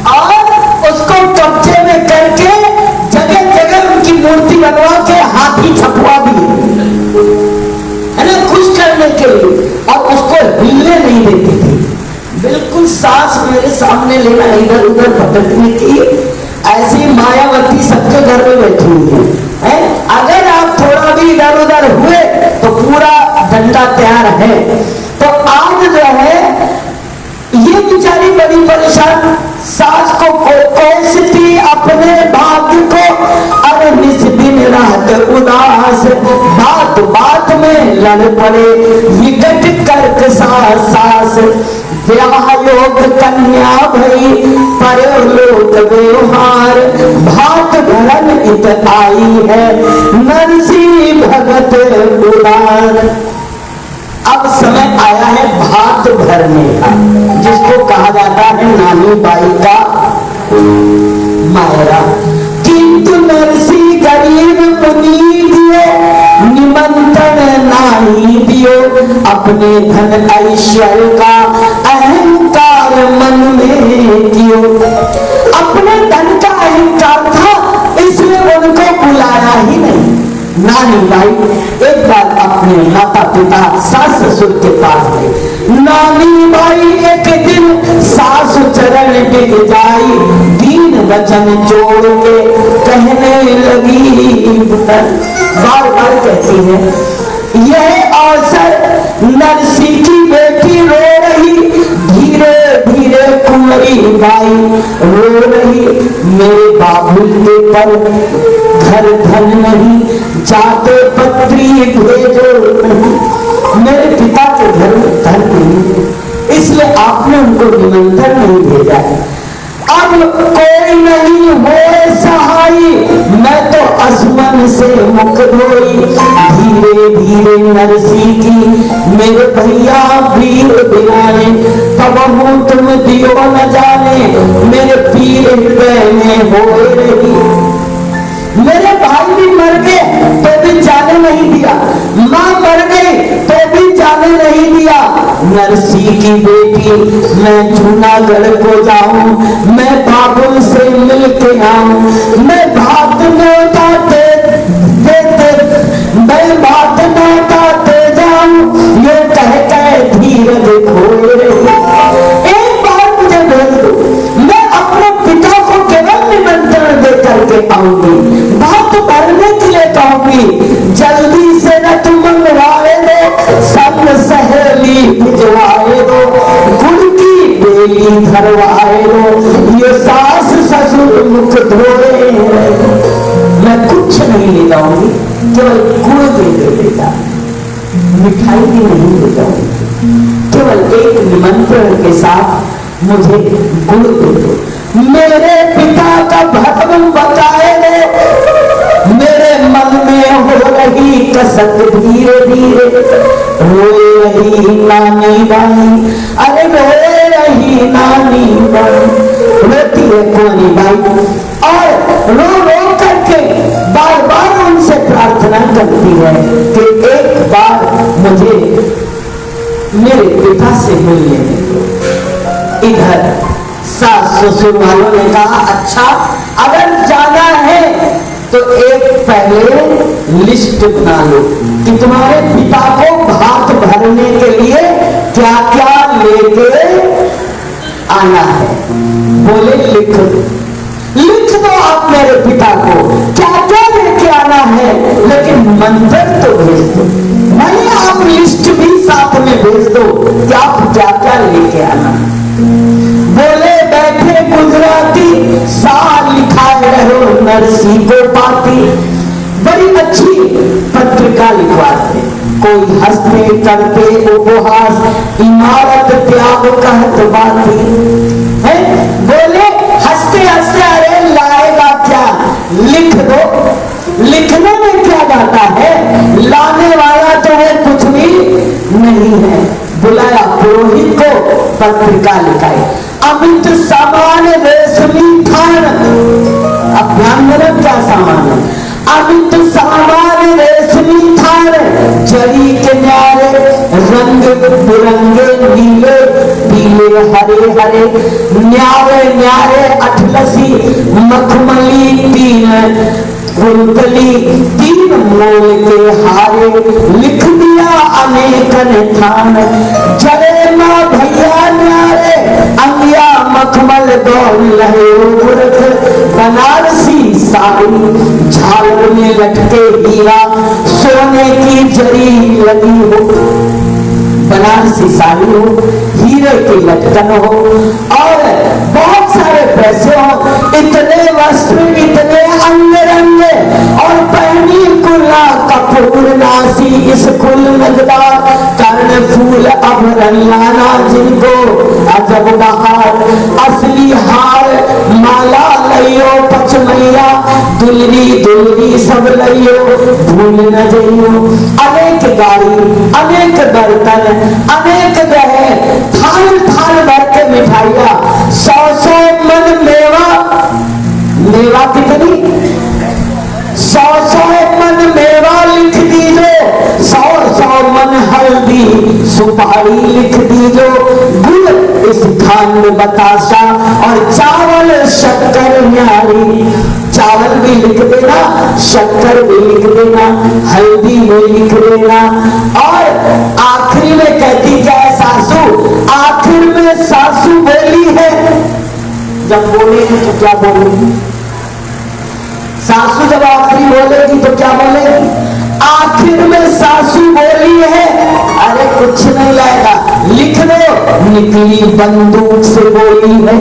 और उसको कब्जे में करके जगह जगह उनकी मूर्ति बनवा के हाथी छपवा दी है ना, खुश करने के लिए, और उसको हिलने नहीं देती थी। बिल्कुल सास मेरे सामने लेना, इधर उधर भटकने की, ऐसी मायावती सबके घर में बैठी हुई है। अगर आप थोड़ा भी इधर उधर हुए तो पूरा डंडा तैयार है। तो आज जो है ये बेचारी बड़ी परेशान, सास को कोसती अपने भाग्य को, अरे निस दिन रात उदास, बात बात में लड़ पड़े विकट कर्क सास। ब्याह योग कन्या भई परलोक व्यवहार, भात भरन इत आई है नरसी भगत उदार। अब समय आया है भात भरने का, जिसको कहा जाता है नानी बाई का मायरा। किंतु नरसी गरीब मुनि दियो, निमंत्रण नहीं दियो, अपने धन ऐश्वर्य का अहंकार मन में कियो। अपने धन का अहंकार था, इसलिए उनको बुलाया ही नहीं। नानी बाई एक बार अपने माता पिता सास ससुर के पास गई। नानी बाई एक दिन सासु चरण टिक जाई, दीन वचन जोड़ के कहने लगी, बार बार कहती है यह अवसर नरसी की बेटी रो रही, धीरे धीरे कुंवरी बाई रो रही, मेरे बाबुल के पर घर धन नहीं, जाते पत्री भेजो नहीं, मेरे पिता के घर में धन नहीं, इसलिए आपने उनको निमंत्रण नहीं भेजा। अब कोई नहीं होए सहाय, मैं तो असमन से मुक्त होई। धीरे धीरे नरसी की मेरे भैया वीर बिराने, तब हूँ तुम दियो न जाने, मेरे पीर हृदय में होए रही। मेरे भाई भी मर गए तो भी जाने नहीं दिया, माँ मर गई तो भी जाने नहीं दिया। नरसी की बेटी मैं जूनागढ़ को जाऊं, मैं बाबुल से मिल के आऊं, मैं भात नौता देते, मैं भात नौता दे जाऊं, ये कह धीरज खोए रही। एक बार मुझे भेज दो, मैं अपने पिता को केवल निमंत्रण दे करके आऊंगी, भात भरने के लिए कहूंगी, जल्दी से न तुम मंगवाए दो, सब सहेली भिजवाए दो, गुड़ की बेली धरवाए दो, ये सास ससुर मुख धोए। मैं कुछ नहीं ले जाऊंगी, केवल गुड़ दे दे बेटा, मिठाई भी नहीं ले जाऊंगी, केवल एक निमंत्रण के साथ मुझे गुड़ दे दो। मेरे पिता का भगवान बताए दे, मेरे मन में हो रही कसक धीरे धीरे, रोए रही नानी बाई, अरे रोए रही नानी बाई, रोती है कोनी बाई और रो रो करके बार बार उनसे प्रार्थना करती है कि एक बार मुझे मेरे पिता से मिलने दो। इधर सास ससुर वालों ने कहा अच्छा अगर जाना है तो एक पहले लिस्ट बना लो कि तुम्हारे पिता को भात भरने के लिए क्या क्या लेके आना है। बोले लिख दो आप मेरे पिता को क्या क्या लेके आना है, लेकिन मंत्र तो भेज दो, नहीं आप लिस्ट भी साथ में भेज दो कि आप क्या क्या लेके आना। बोले बैठे गुजराती साल लिखाए रहो नरसी को पाती, बड़ी अच्छी पत्रिका लिखवाते, कोई हंसते करते उपहास इमारत त्याग कहत बाती है। बोले हंसते हंसते अरे लाएगा क्या, लिख दो, लिखने में क्या जाता है, लाने वाला तो है कुछ भी नहीं है। बुलाया पुरोहित को, पत्रिका लिखाई, अमित सामान रेशमी थान, अब ध्यान देना क्या सामान है, अमित सामान रेशमी थान, जरी के न्यारे रंग बिरंगे नीले पीले हरे हरे, न्यारे न्यारे अठलसी मखमली तीन कुंतली तीन मोल के हारे, लिख दिया अनेकन थान, जरे माँ भैया न्यारे अंगिया मखमल दौड़ लहे उर्ख, बनारसी साड़ी झालर में लटके हीरा, सोने की जरी लगी हो, बनारसी साड़ी हो, हीरे की लटकन हो और बहुत सारे पैसे हो, इतने वस्त्र इतने अंग रंगे और पहनी कुला कपूर नासी, इस कुल नगदार कर्ण फूल अभरण लाना जिनको अजब बहार, असली हार माला लइयो पचमैया, दुलरी दुलरी सब लइयो भूल न जइयो, अनेक गाड़ी अनेक बर्तन अनेक ग्रह, थाल थाल भर के मिठाइया, 100 मन मेवा, मेवा कितनी 100 मन मेवा लिख दीजो, 100 मन हल्दी सुपारी लिख दीजो, गुड़ इस खान में बतासा और चावल शक्कर न्यारी, चावल भी लिख देना, शक्कर भी लिख देना, हल्दी भी लिख देना। और आखिरी में कहती क्या है सासू, आखिर में सासू बोली है, जब बोलेगी तो क्या बोलेगी सासू, जब आखिरी बोलेगी तो क्या बोलेगी, आखिर में सासू बोली है, अरे कुछ नहीं लाएगा, लिख दो, निकली बंदूक से बोली है,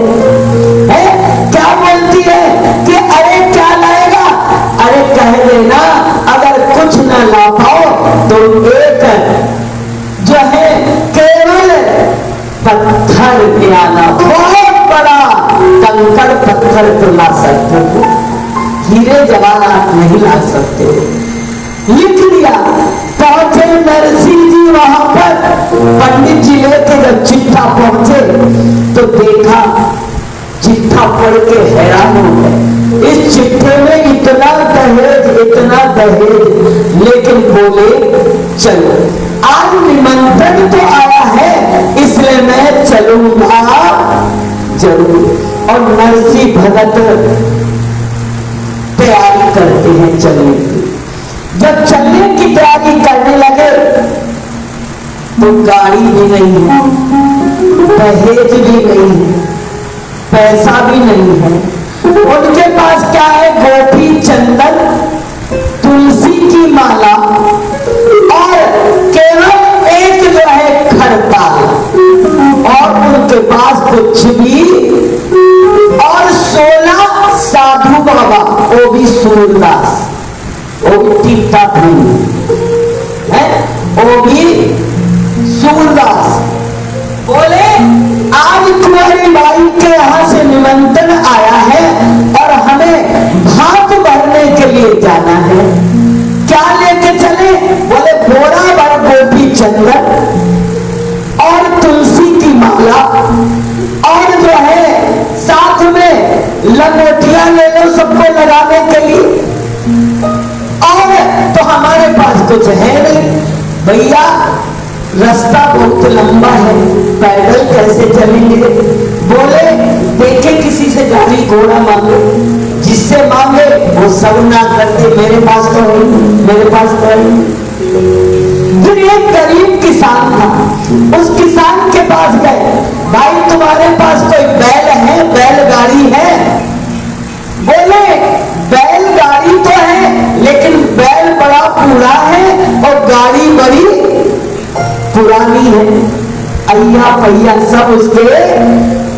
क्या बोलती है कि अरे क्या लाएगा, अरे कह देना अगर कुछ न ला पाओ तो एक जो है केवल पत्थर ले आना, बहुत बड़ा कंकड़ पत्थर तो ला सकते हो, हीरे जवाहरात नहीं ला सकते हो। लिख दिया। पहुंचे नरसिंह जी वहां पर, पंडित जी लेके जब चिट्ठा पहुंचे तो देखा, चिट्ठा पढ़ के हैरान हो गए। इस चिट्ठे में इतना दहेज, लेकिन बोले चलो आज निमंत्रण तो आया है इसलिए मैं चलूंगा जरूर। और नरसिंह भगत तैयारी करते हैं चलने की। जब चलने की तैयारी करने लगे तो गाड़ी भी नहीं है, दहेज भी नहीं है, पैसा भी नहीं है। उनके पास क्या है? गोपी चंदन, तुलसी की माला और केवल एक जो है खड़ताल, और उनके पास कुछ भी, और 16 साधु बाबा, वो भी सूरदास, वो भी ठीक ठाक नहीं है, वो भी सूरदास। बोले आज तुम्हारी बाई के यहां से निमंत्रण आया है और हमें भात भरने के लिए जाना है, क्या लेके चले? बोले बोरा भर गोपी चंदन और तुलसी की माला, और जो है साथ में लंगोटियां ले लो सबको लगाने के लिए, और तो हमारे पास कुछ है नहीं। भैया रास्ता बहुत लंबा है, पैदल कैसे चलेंगे? बोले देखे किसी से गाड़ी घोड़ा मांगे, जिससे मांगे वो सब ना करते, मेरे पास तो है, मेरे पास तो है। फिर एक गरीब किसान था, उस किसान के पास गए, भाई तुम्हारे पास कोई बैल है, बैलगाड़ी है? बोले बैलगाड़ी तो है लेकिन बैल बड़ा बूढ़ा है और गाड़ी बड़ी पुरानी है, अय्या पहिया सब उसके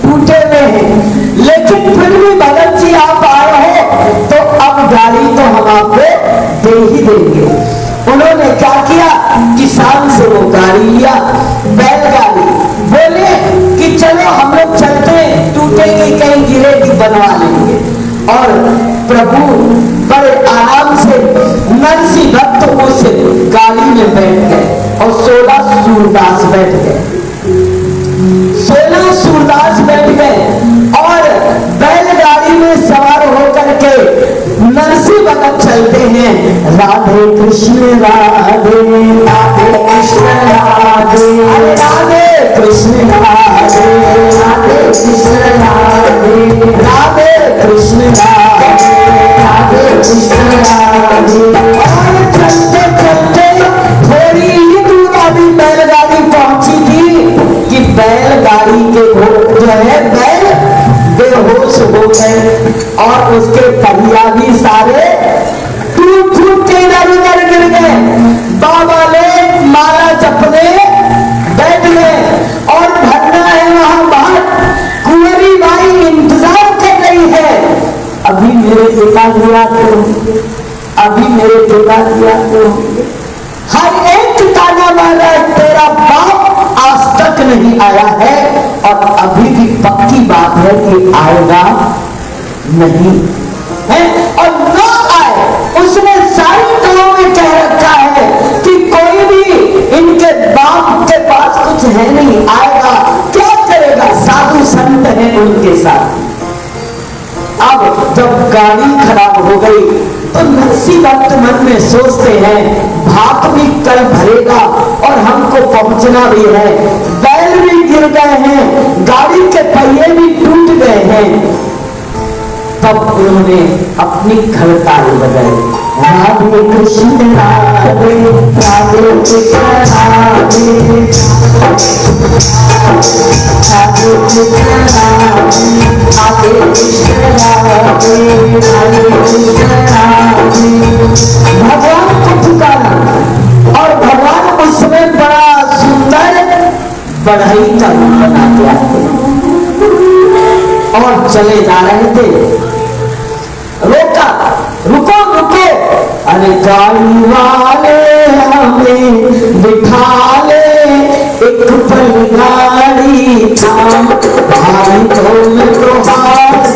टूटे हुए हैं, लेकिन फिर भी भगत जी आप आए हो तो अब गाड़ी तो हम आपको दे ही देंगे। उन्होंने क्या किया? किसान से वो गाड़ी लिया, बैलगाड़ी। बोले कि चलो हम लोग चलते हैं, टूटेगी कहीं गिरेगी बनवा लेंगे। और प्रभु बड़े आराम से नरसिंह भक्त उस गाड़ी में बैठ गए और 16 सूरदास बैठ गए, 16 सूरदास बैठ गए और बैलगाड़ी में सवार होकर के नरसिंह भगत चलते हैं। राधे कृष्ण राधे, राधे कृष्ण राधे, राधे कृष्ण राधे, राधे कृष्ण राधे, राधे कृष्ण राधे, राधे कृष्ण राधे। और चलते चलते थोड़ी ही दूर अभी बैलगाड़ी पहुंची थी कि बैलगाड़ी के जो है बैल बेहोश हो गए और उसके पहिया भी सारे टूट टूट के इधर उधर गिर गए। बाबा लोग माला जपने बैठ गए और भरना है वहां बाहर। कुंवरी बाई इंतजार कर रही है, अभी मेरे पिताजी आते होंगे, अभी मेरे पिताजी आते होंगे। हर एक ताना मारा है, तेरा बाप आज तक नहीं आया है और अभी भी पक्की बात है कि आएगा नहीं है, और न आए उसने सारी गांव में कह रखा है कि कोई भी इनके बाप के पास कुछ है नहीं, आएगा क्या करेगा, साधु संत है उनके साथ। अब जब गाड़ी खराब हो गई तो नरसिंह भक्त मन में सोचते हैं भात भी कल भरेगा और हमको पहुंचना भी है, बैल भी गिर गए हैं, गाड़ी के पहिए भी टूट गए हैं। तब उन्होंने अपनी खड़ताल बजाई, राधे कृष्ण राधे, राधे कृष्ण राधे, राधे कृष्ण राधे, राधे कृष्ण राधे, राधे कृष्ण राधे। भगवान को पुकारा और भगवान उसमें बड़ा सुंदर बढ़ई का बना दिया और चले जा रहे थे। रोका, रुको रुको, अरे गाड़ी वाले हमें बिठा ले, एक पल गाड़ी था, भाई तो मैं तो हाथ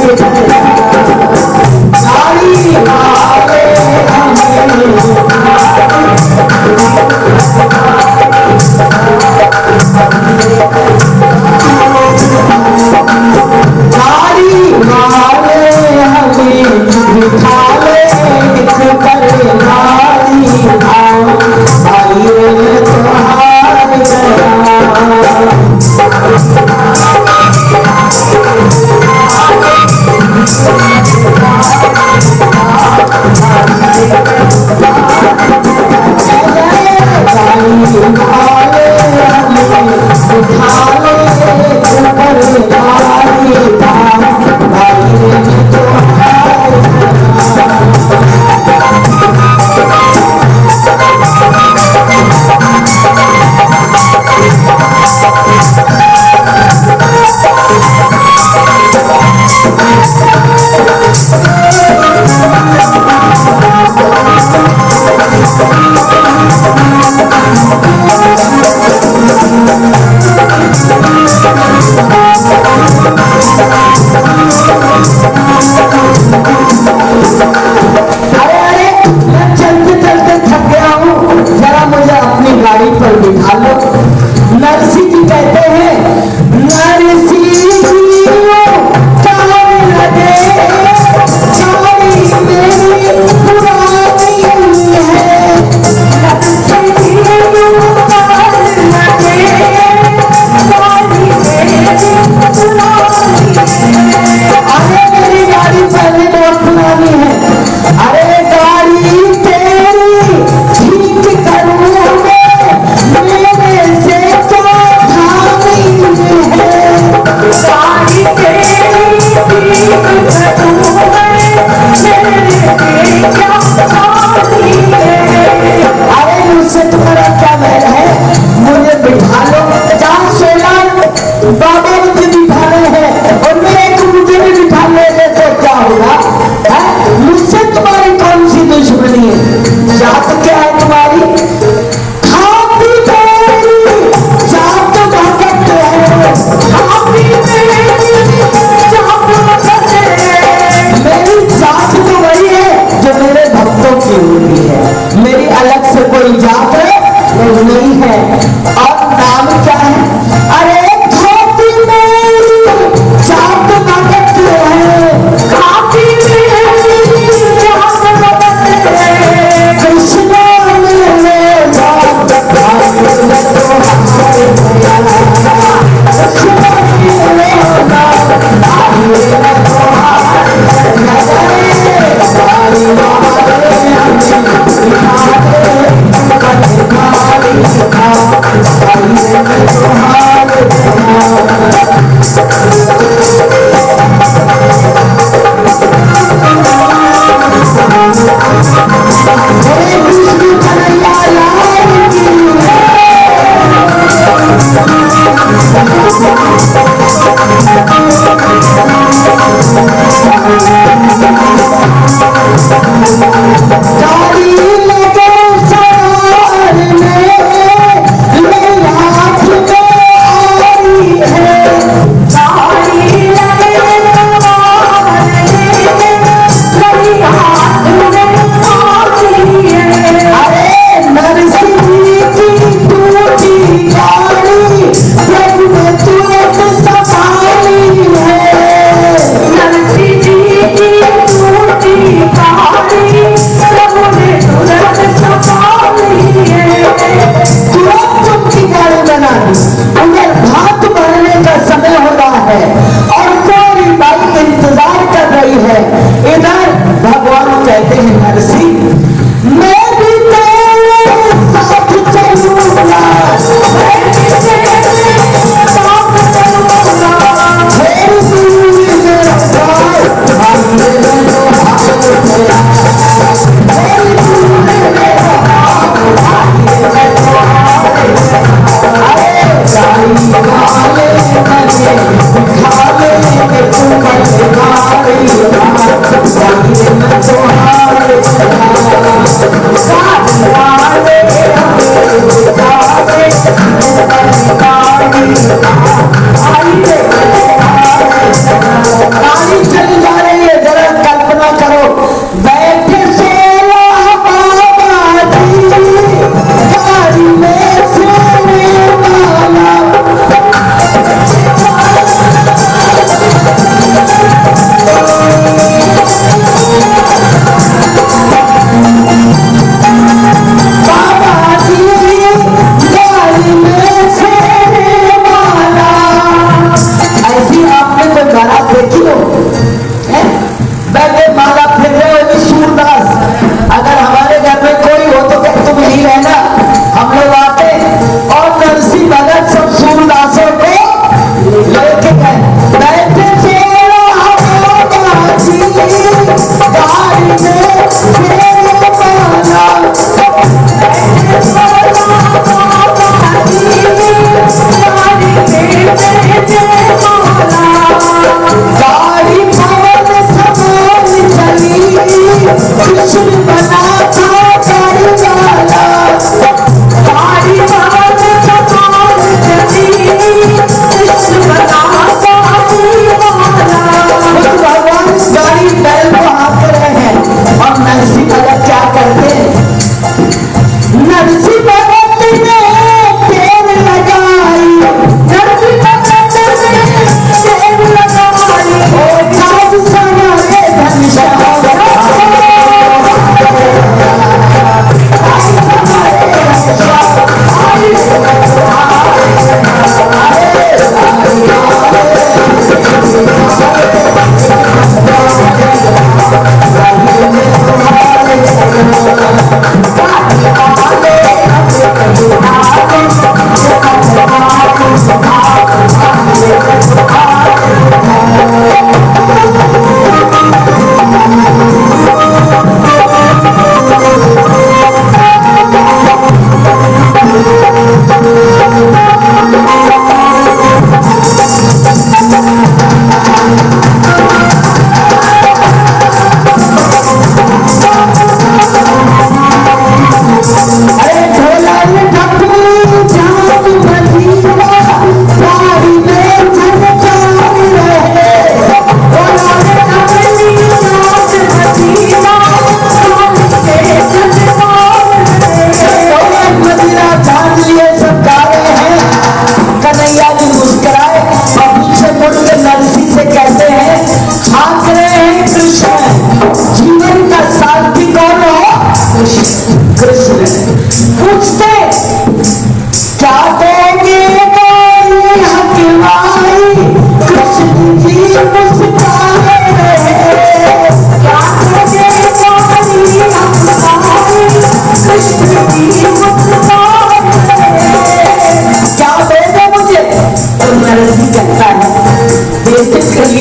अरे मैं चलते चलते थक गया हूँ, जरा मुझे अपनी गाड़ी पर बिठा लो। नरसी जी कहते हैं, नरसी जी गाड़ी लगे, गाड़ी मेरी पुरानी है। नरसी जी गाड़ी लगे, गाड़ी मेरी पुरानी है। अरे मेरी गाड़ी पहले बहुत पुरानी है। अरे गाड़ी तेरी ठीक करूँ मेरे से क्या खानी है। गाड़ी तेरी ठीक करूँ मेरे से क्या खानी है। अरे मुझसे तुम्हारा क्या बैर है, मुझे बिठा लो। जहाँ सोला बाबा मुझे बिठाने हैं और मेरे को मुझे भी बिठा ले तो क्या होगा? मुझसे तुम्हारी कौन सी दुश्मनी है? जात क्या है तुम्हारी? खाती मेरी जात भगत है, खाती मेरी जात भगत है। मेरी जात तो वही है जो मेरे भक्तों की होती है, मेरी अलग से कोई जात नहीं है। और नाम क्या है? अरे खाती मेरी जात भगत है, खाती मेरी जात भगत है। कृष्ण मेरे जात भगत तुम्हारे भैया, कृष्ण मेरे जात भगत तुम्हारे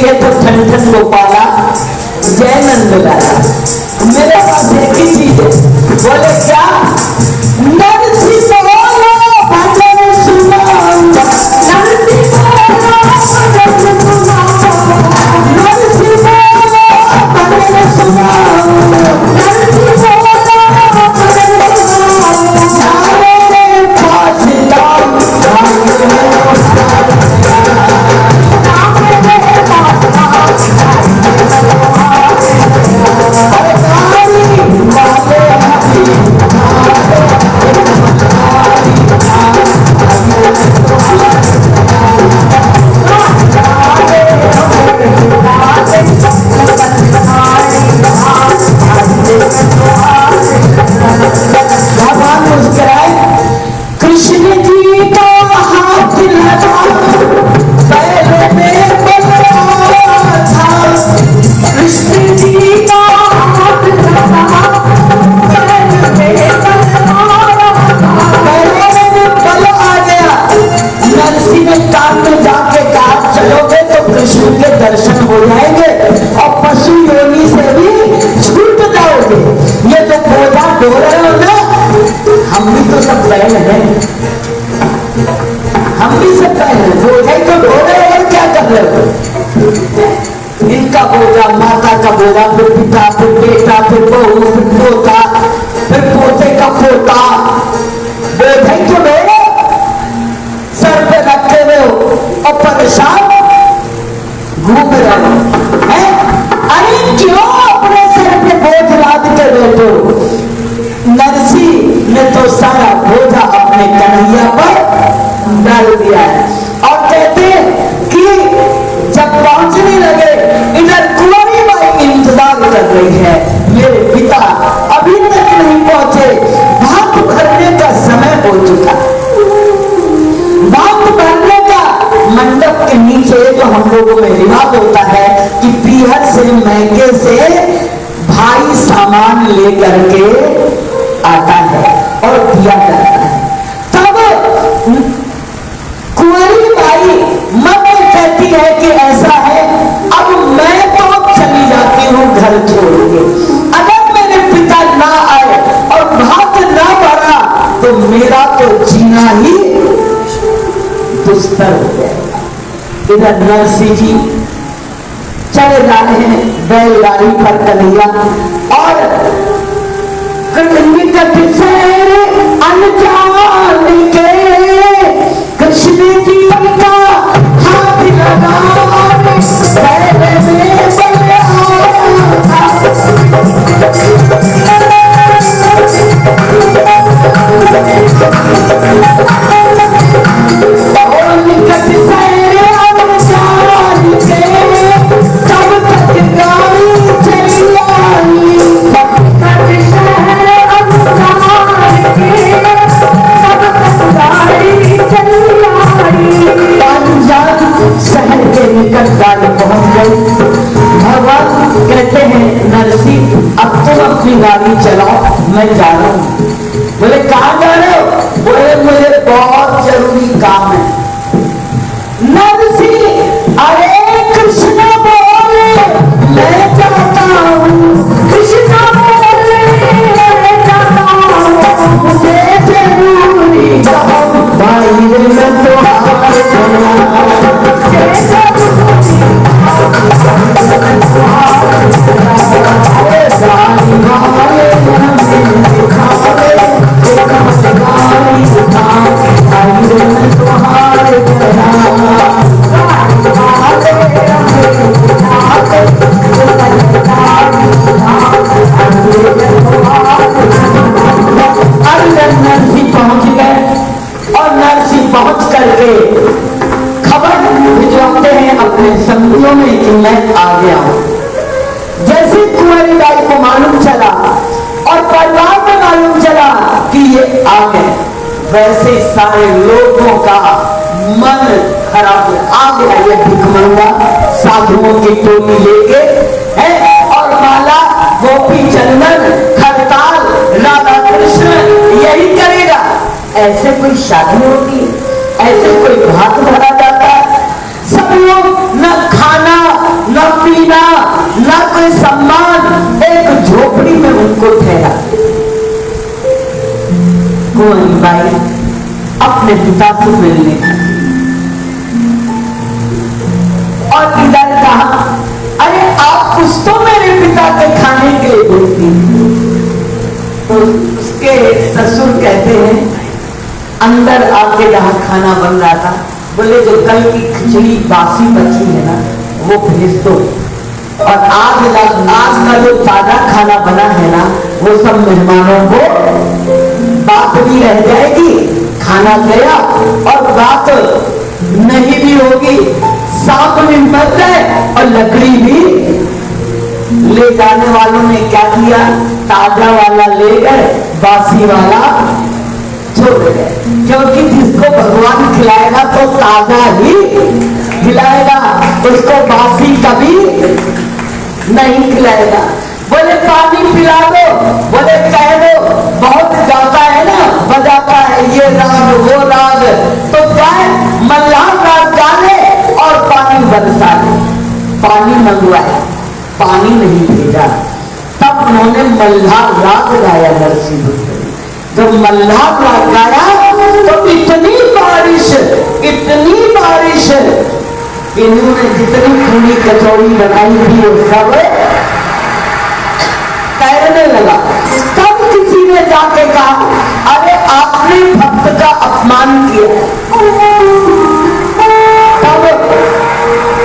लिए तो ठन ठन गोपाला जय नंद लाला। मेरे पास एक ही चीज है, बोले क्या? नरसी बोलो भजन सुनाओ, नरसी बोलो भजन सुनाओ, नरसी बोलो भजन सुनाओ, नरसी बोलो भजन सुनाओ। सारे पास जाओ भगवान मुस्कुराए, कृष्ण जी का हाथ लगा पैर में बलवाया था, कृष्ण जी का हाथ लगा पैर में बलवाया था। पैरों में बल आ गया। नरसिंह ने कान में जाके कहा चलोगे तो कृष्ण के दर्शन हो जाएंगे और पशु योनि से भी छूट जाओगे। ये तो बोझा ढो रहे हो ना, हम भी तो सब बैल हैं, हम भी सब बैल हैं, बोझा ही तो ढो रहे हो और क्या कर रहे हो? इनका बोझा, माता का बोझा, फिर पिता, फिर बेटा, फिर बहू, फिर पोता, फिर पोते का पोता, बोझा ही तो ढो रहे हो, सर पे रखे हुए हो और परेशान घूम रहे हो। अरे क्यों अपने सर पे बोझ लाद के बैठो? नरसी ने तो सारा बोझा अपने कन्हैया पर डाल दिया है और कहते कि जब पहुंचने लगे, इधर कुंवरी बाई इंतजार कर रही है, मेरे पिता अभी तक नहीं पहुंचे, भात भरने का समय हो चुका। भात भरने का मंडप के नीचे जो हम लोगों में रिवाज होता है कि पीहर से मैके से भाई सामान लेकर के आता है और दिया जाता है। तब कुंवरी बाई मन में कहती है कि ऐसा है, अब मैं तो चली जाती हूँ घर छोड़ के, अगर मेरे पिता ना आए और भात ना भरा तो मेरा तो जीना ही दुस्तर हो जाएगा। इधर नरसिंह जी चले जा रहे हैं बैलगाड़ी पर कन्हैया और निकट से अनजान के कृष्ण जी का हाथ लगा पैर में और निकट से अनजान के तब तक गाड़ी चली आई, शहर के निकट गाड़ी पहुंच गई। भगवान कहते हैं नरसिंह अब तुम अपनी गाड़ी चलाओ, मैं जा रहा हूं। बोले कहां जा रहे हो? बोले मुझे बहुत जरूरी काम है। नरसिंह अरे कृष्ण बोले मैं जाता हूं, कृष्ण बोले मैं जाता हूं, मुझे जरूरी काम भाई मैं तो नरसिंह पहुंच गए और नरसिंह पहुंच करके खबर भिजवाते हैं अपने संगियों में कि मैं आ गया हूं। जैसे कुंवरी बाई को मालूम चला और परिवार में मालूम चला कि ये आ गए, वैसे सारे लोगों का मन खराब हो आ गया। ये भिखमंगा साधुओं की टोली लेके है और माला गोपी चंदन खड़ताल राधा कृष्ण यही करेगा। ऐसे कोई शादी होती है? ऐसे कोई भात भरा जाता है? सब लोग न खाना बाई अपने पिता से मिलने और इधर कहा, अरे आप कुछ तो मेरे पिता के खाने के लिए बोलती। तो उसके ससुर कहते हैं, अंदर आके जहां खाना बन रहा था, बोले जो कल की खिचड़ी बासी बची है ना वो भेज दो, और आज का जो ताजा खाना बना है ना वो सब मेहमानों को बात भी रह जाएगी, खाना गया और बात नहीं भी होगी, सांप भी मर जाए और लकड़ी भी। ले जाने वालों ने क्या किया, ताजा वाला ले गए, बासी वाला छोड़ गए, क्योंकि जिसको भगवान खिलाएगा तो ताजा ही खिलाएगा, उसको बासी कभी नहीं खिलाएगा। बोले पानी पिला दो, बोले कह दो बहुत जाता है ना, बजाता है ये राग वो राग, तो जाए मल्हार राग गाने और पानी बरसा दे। पानी मंगवाया, पानी नहीं भेजा, तब उन्होंने मल्हार राग गाया। नरसिंह जब मल्हार राग गाया तो इतनी बारिश इन्होंने जितनी पूरी कचौड़ी बनाई थी वो सब तैरने लगा। तब किसी ने जाके कहा, अरे आपने भक्त का अपमान किया। तब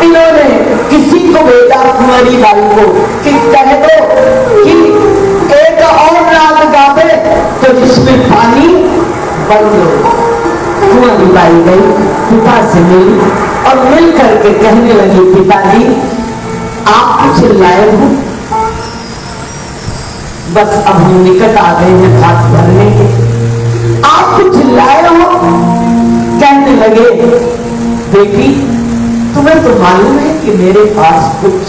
इन्होंने किसी को भेजा, कुंवरी बाई को, कि कह दो कि एक और राग गावे तो जिसमें पानी बंद हो। कुंवरी बाई गई, पिता से मिली और मिल करके कहने लगी, पिताजी आप चिल्लाए हो, बस अब हम निकट आ गए हैं हाथ भरने के, आप चिल्लाए हो। कहने लगे, बेटी तुम्हें तो मालूम है कि मेरे पास कुछ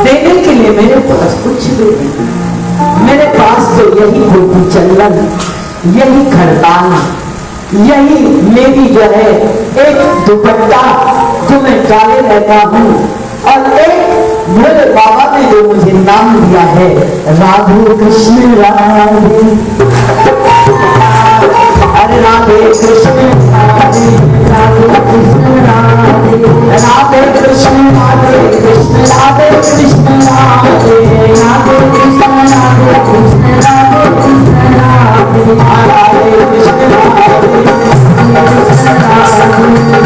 देने के लिए मेरे पास कुछ भी नहीं, मेरे पास तो यही गोपी चंदन, यही खरदान, यही मेरी जो है एक दुपट्टा जो मैं डाले रहता हूँ, और एक मेरे बाबा ने जो मुझे नाम दिया है राधे कृष्ण राधे, अरे राधे कृष्ण राधे, राधे कृष्ण राधे, राधे कृष्ण राधे कृष्ण राधे कृष्ण राधे, राधे कृष्ण राधे कृष्ण राधे कृष्ण राधे, राधे कृष्ण राधे।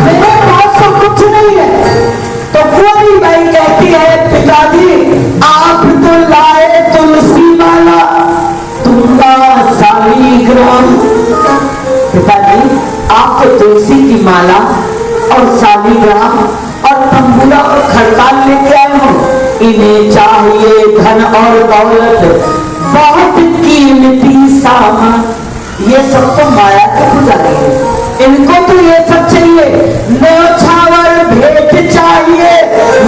मेरे पास तो कुछ नहीं है। तो कुंवरी बाई कहती है, पिताजी आप तो लाए तुलसी माला, तुमका शालिग्राम। पिताजी आप तो तुलसी की माला और शालिग्राम और तंबूरा और खड़काल लेके आए हो। इन्हें चाहिए धन और दौलत, बहुत कीमती सामान। ये सब तो माया के पुजारी है, इनको तो ये सब चाहिए, न्योछावर भेंट चाहिए,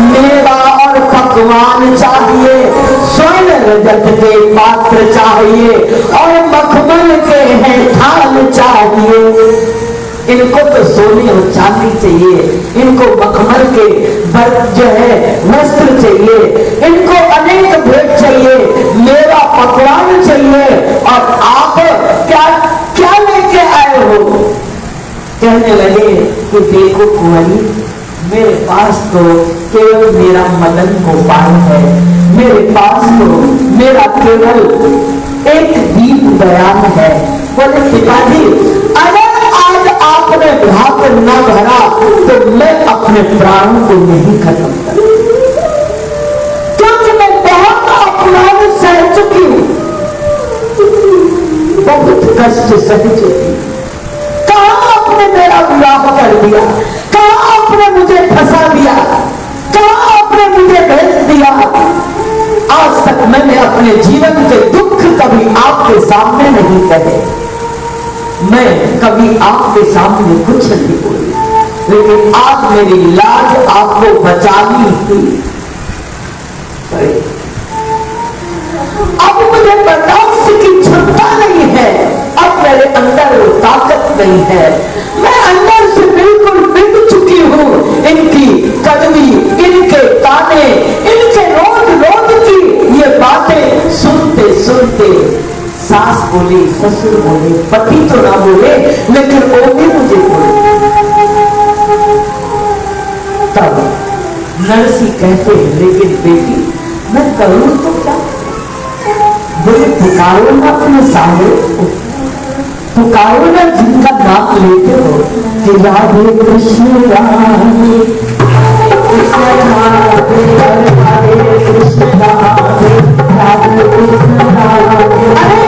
मेवा और पकवान चाहिए, स्वर्ण रजत के पात्र चाहिए और मखमल के हैं थाल चाहिए। इनको तो सोने और चांदी चाहिए, इनको मखमल के जो है वस्त्र चाहिए, इनको अनेक भेंट चाहिए, मेवा पकवान चाहिए, और आप क्या क्या लेके आए हो। कहने लगे कि देखो कुंवरी, मेरे पास तो केवल मेरा मदन गोपाल है, मेरे पास तो मेरा केवल एक दीप दयाल है। बोले पिताजी अगर आज आपने भाप न भरा तो मैं अपने प्राणों को नहीं खत्म कर, क्योंकि मैं बहुत अपमान सह चुकी हूं, बहुत कष्ट सह चुकी। कहां आपने मेरा विवाह कर दिया, कहां आपने मुझे फंसा दिया, कहां आपने मुझे भेज दिया। आज तक मैंने अपने जीवन के दुख कभी आपके सामने नहीं कहे, मैं कभी आपके सामने कुछ नहीं बोली, लेकिन आज मेरी लाज आपको बचानी थी। अब मुझे बर्दाश्त की क्षमता नहीं है, अब मेरे अंदर वो ताकत नहीं है, मैं अंदर से बिल्कुल बिक चुकी हूँ। इनकी कड़वी, इनके ताने, इनके रोज रोज की ये बातें सुनते सुनते सांस ससुर बोले, पति तो ना बोले लेकिन वो भी मुझे बोले। तब नरसी कहते हैं लेकिन बेटी मैं करूं तो क्या? बोले पुकारो ना अपने सामने, पुकारो ना जिनका नाम लेते हो कि राधे कृष्ण राधे कृष्ण राधे राधे कृष्ण राधे राधे कृष्ण राधे। अरे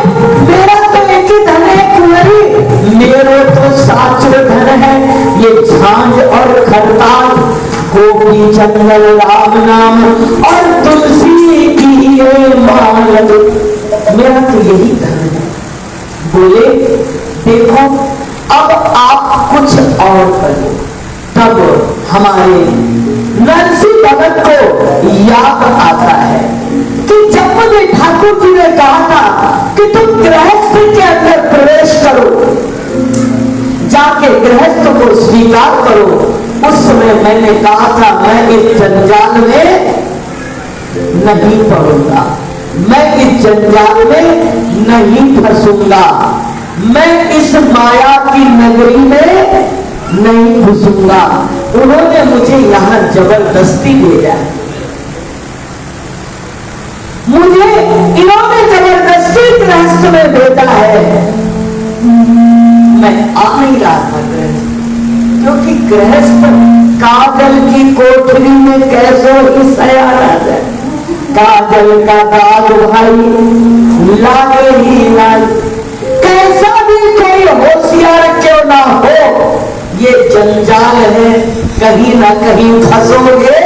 मेरा तो एक ही धन है कुंवरी, मेरा तो साचो धन है ये झांझ और खरताल, गोपी जंगल राम नाम और तुलसी की ये माला, मेरा तो यही धन है। बोले देखो अब आप कुछ और करो। तब हमारे नरसी भगत को याद आता है कि जब मुझे ठाकुर जी ने कहा था कि तुम गृहस्थ के अंदर प्रवेश करो, जाके गृहस्थ को स्वीकार करो, उस समय मैंने कहा था मैं इस जंजाल में नहीं पड़ूंगा, मैं इस जंजाल में नहीं फंसूंगा, मैं इस माया की नगरी में नहीं घुसूंगा। उन्होंने मुझे यहां जबरदस्ती भेजा, मुझे इन्होंने जबरदस्ती गृहस्थ में भेजा है। मैं आ नहीं रहा था गृहस्थ, क्योंकि गृहस्थ काजल की कोठरी में कैसे ही सयाना है, काजल का दाग भाई लागे ही लागे, कैसा भी कोई होशियार क्यों ना हो, ये जंजाल है, कहीं ना कहीं फंसोगे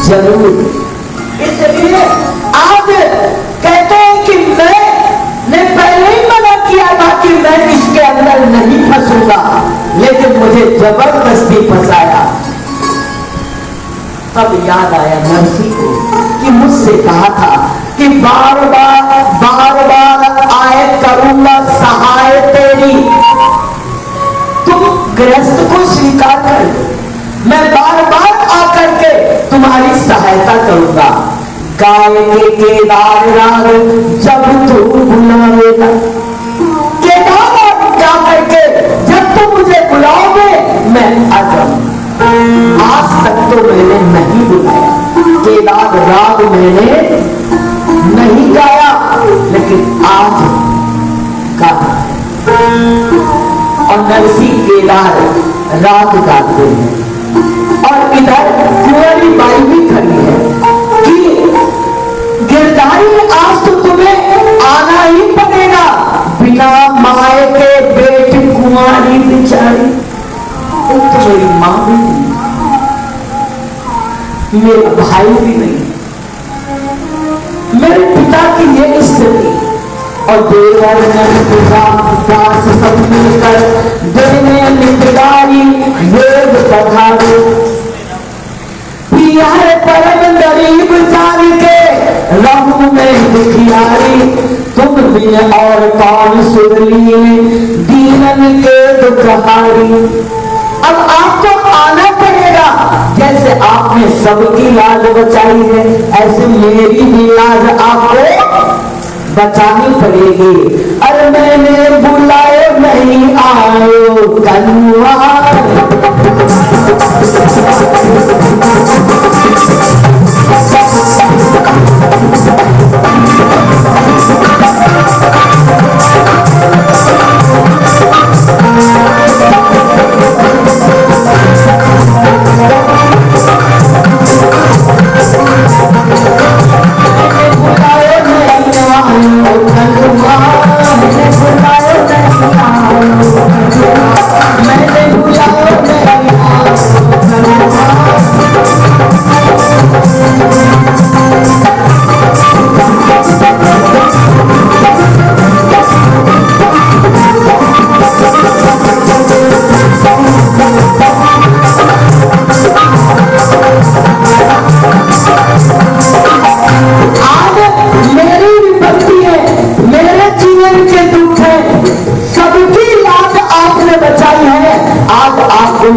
जरूर। इसलिए आज कहते हैं कि मैंने पहले ही मना किया था कि मैं इसके अंदर नहीं फंसूंगा, लेकिन मुझे जबरदस्ती फंसाया। तब याद आया नरसी को कि मुझसे कहा था कि बार बार आए करूंगा सहाय तेरी, तुम गृहस्थ को स्वीकार कर लो, मैं बार बार आकर के तुम्हारी सहायता करूंगा। गाय के केदार राग जब तू बुलावेगा, केदार जा करके जब तुम मुझे बुलाओगे मैं आ जाऊंगा। आज तक तो मैंने नहीं बुलाया, केदार राग मैंने नहीं गाया, लेकिन आज गाया। और नरसी केदार राग गाते हैं, और इधर कुंवरी बाई भी खड़ी है कि गिरधारी आज तो तुम्हें आना ही पड़ेगा, बिना माए के बेटी कुंवारी बिचारी, तो मेरी मां भी नहीं, मेरा भाई भी नहीं, मेरे पिता की ये स्थिति। और देवर दास सब मिलकर देने निगारी वेद पधारे, पिया है परम गरीब जान के रहू में दुखियारी, तुम बिन और कौन सुरली दीनन के दुखहारी। अब आपको आना पड़ेगा, जैसे आपने सबकी लाज बचाई है ऐसे मेरी भी लाज आपको बचानी पड़ेगी। अरे मैंने बुलाए नहीं आयो कन्वा,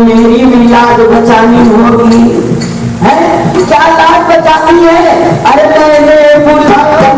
मेरी भी लाज बचानी होगी, है क्या लाज बचानी है? अरे मैंने बुलाया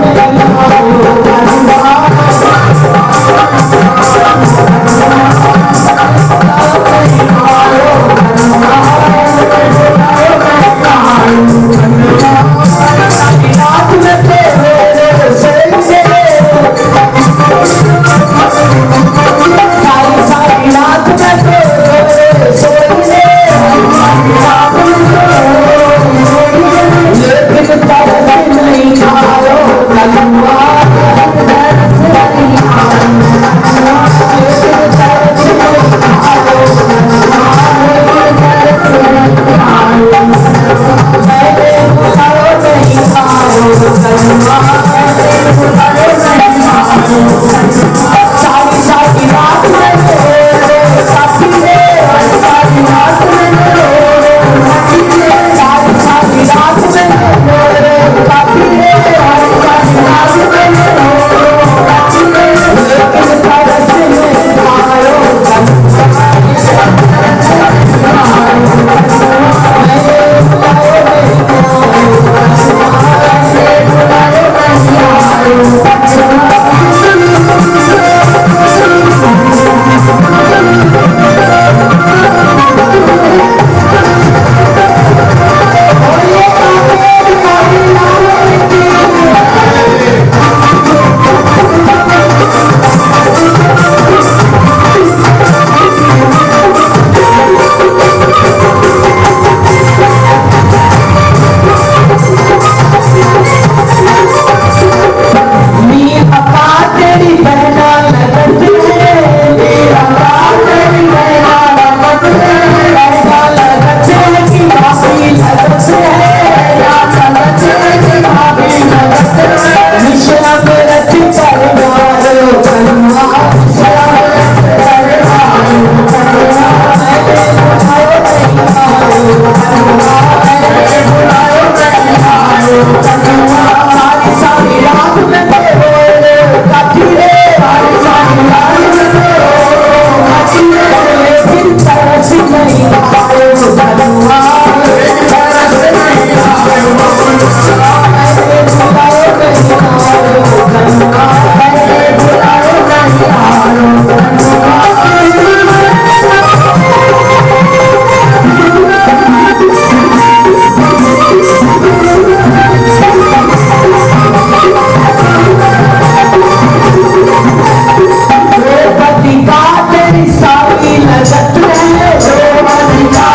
सारी लगत है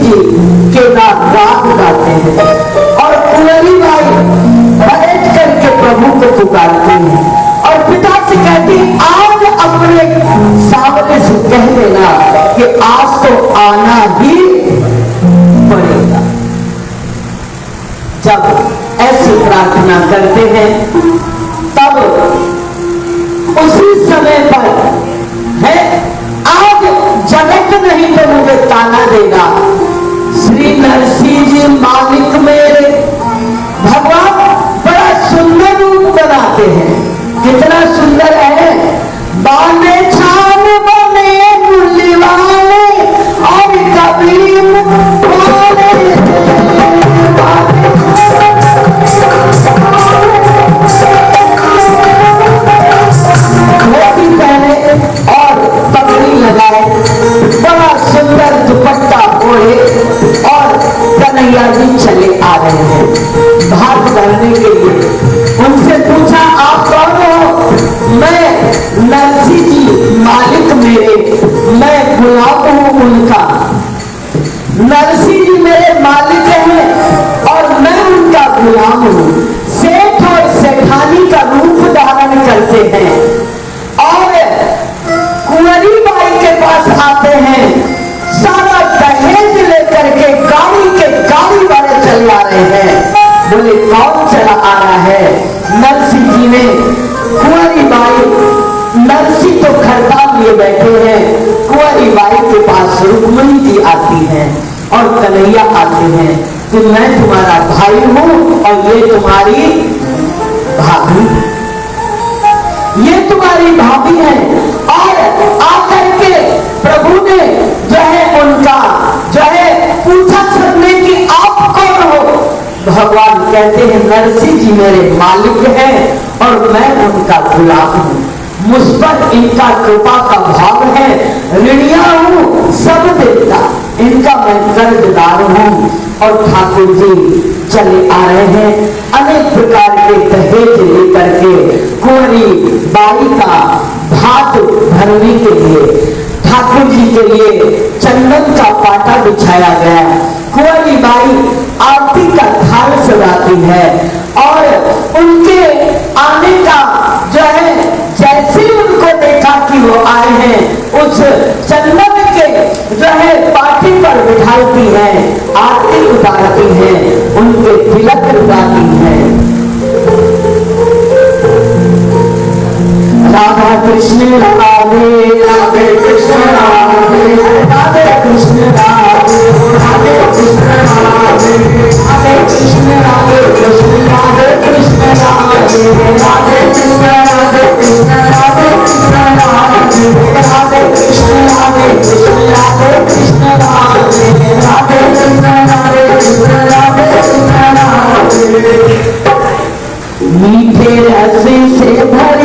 जी के राग गाते हैं और कुंवरी बाई बैठ करके प्रभु को पुकारती है और पिता से कहती आज अपने सामने से कह देना कि आज तो आना ही पड़ेगा। जब ऐसी प्रार्थना करते हैं तब उसी समय पर है आज जगत नहीं तो मुझे ताना देगा। श्री नरसिंह जी मालिक मेरे भगवान बड़ा सुंदर रूप बनाते हैं। कितना सुंदर है, बाने छान बने मुरली वाले और कबीर वाले और पगड़ी लगाए, बड़ा सुंदर दुपट्टा ओढ़े और कन्हैया जी चले आ रहे हैं भाग भरने के लिए। उनसे पूछा आप कौन हो? मैं नरसिंह जी मालिक मेरे, मैं गुलाम हूं उनका। नरसिंह जी मेरे मालिक हैं और मैं उनका गुलाम हूं। सेठ और सेठानी का रूप धारण करते हैं और कुंवरी बाई के पास आते हैं, सारा दहेज लेकर के गाड़ी वाले चले आ रहे हैं। बोले कौन चला आ रहा है? नरसिंह जी ने। कुंवरी बाई, नरसिंह तो खरताल लिए बैठे हैं, कुंवरी बाई के पास रुक्मणी जी आती हैं और कन्हैया आते हैं कि मैं तुम्हारा भाई हूं और ये तुम्हारी भाभी, ये तुम्हारी भाभी है। और आकर के प्रभु ने जो है उनका जो है पूछा सबने कि आप कौन हो? भगवान कहते हैं नरसिंह जी मेरे मालिक हैं और मैं उनका गुलाम हूं। मुझ पर इनका कृपा का भाव है, ऋणिया हूं सब देता, इनका मैं कर्जदार हूं। और ठाकुर जी चले आ रहे हैं अनेक प्रकार के दहेज लेकर के कुंवरी बाई का भात भरने के लिए। ठाकुर जी के लिए चंदन का पाटा बिछाया गया। कुंवरी बाई आरती का थाल सजाती है और उनके आने का जो है जैसे उनको देखा कि वो आए हैं, उस चंदन के जो है पाटी पर बिठाती है, आरती उतारती है, उनके तिलक लगाती है। राधा कृष्ण राधे राधे कृष्ण राधे राधे कृष्ण राधे राधे कृष्ण राधे राधे कृष्ण राधे कृष्ण राधे कृष्ण राधे राधे कृष्ण राधे कृष्ण राधे कृष्ण राधे राधे कृष्ण राधे कृष्ण राधे कृष्ण राधे राधे कृष्ण राधे कृष्ण राधे कृष्ण राधे। मीठे रस से भर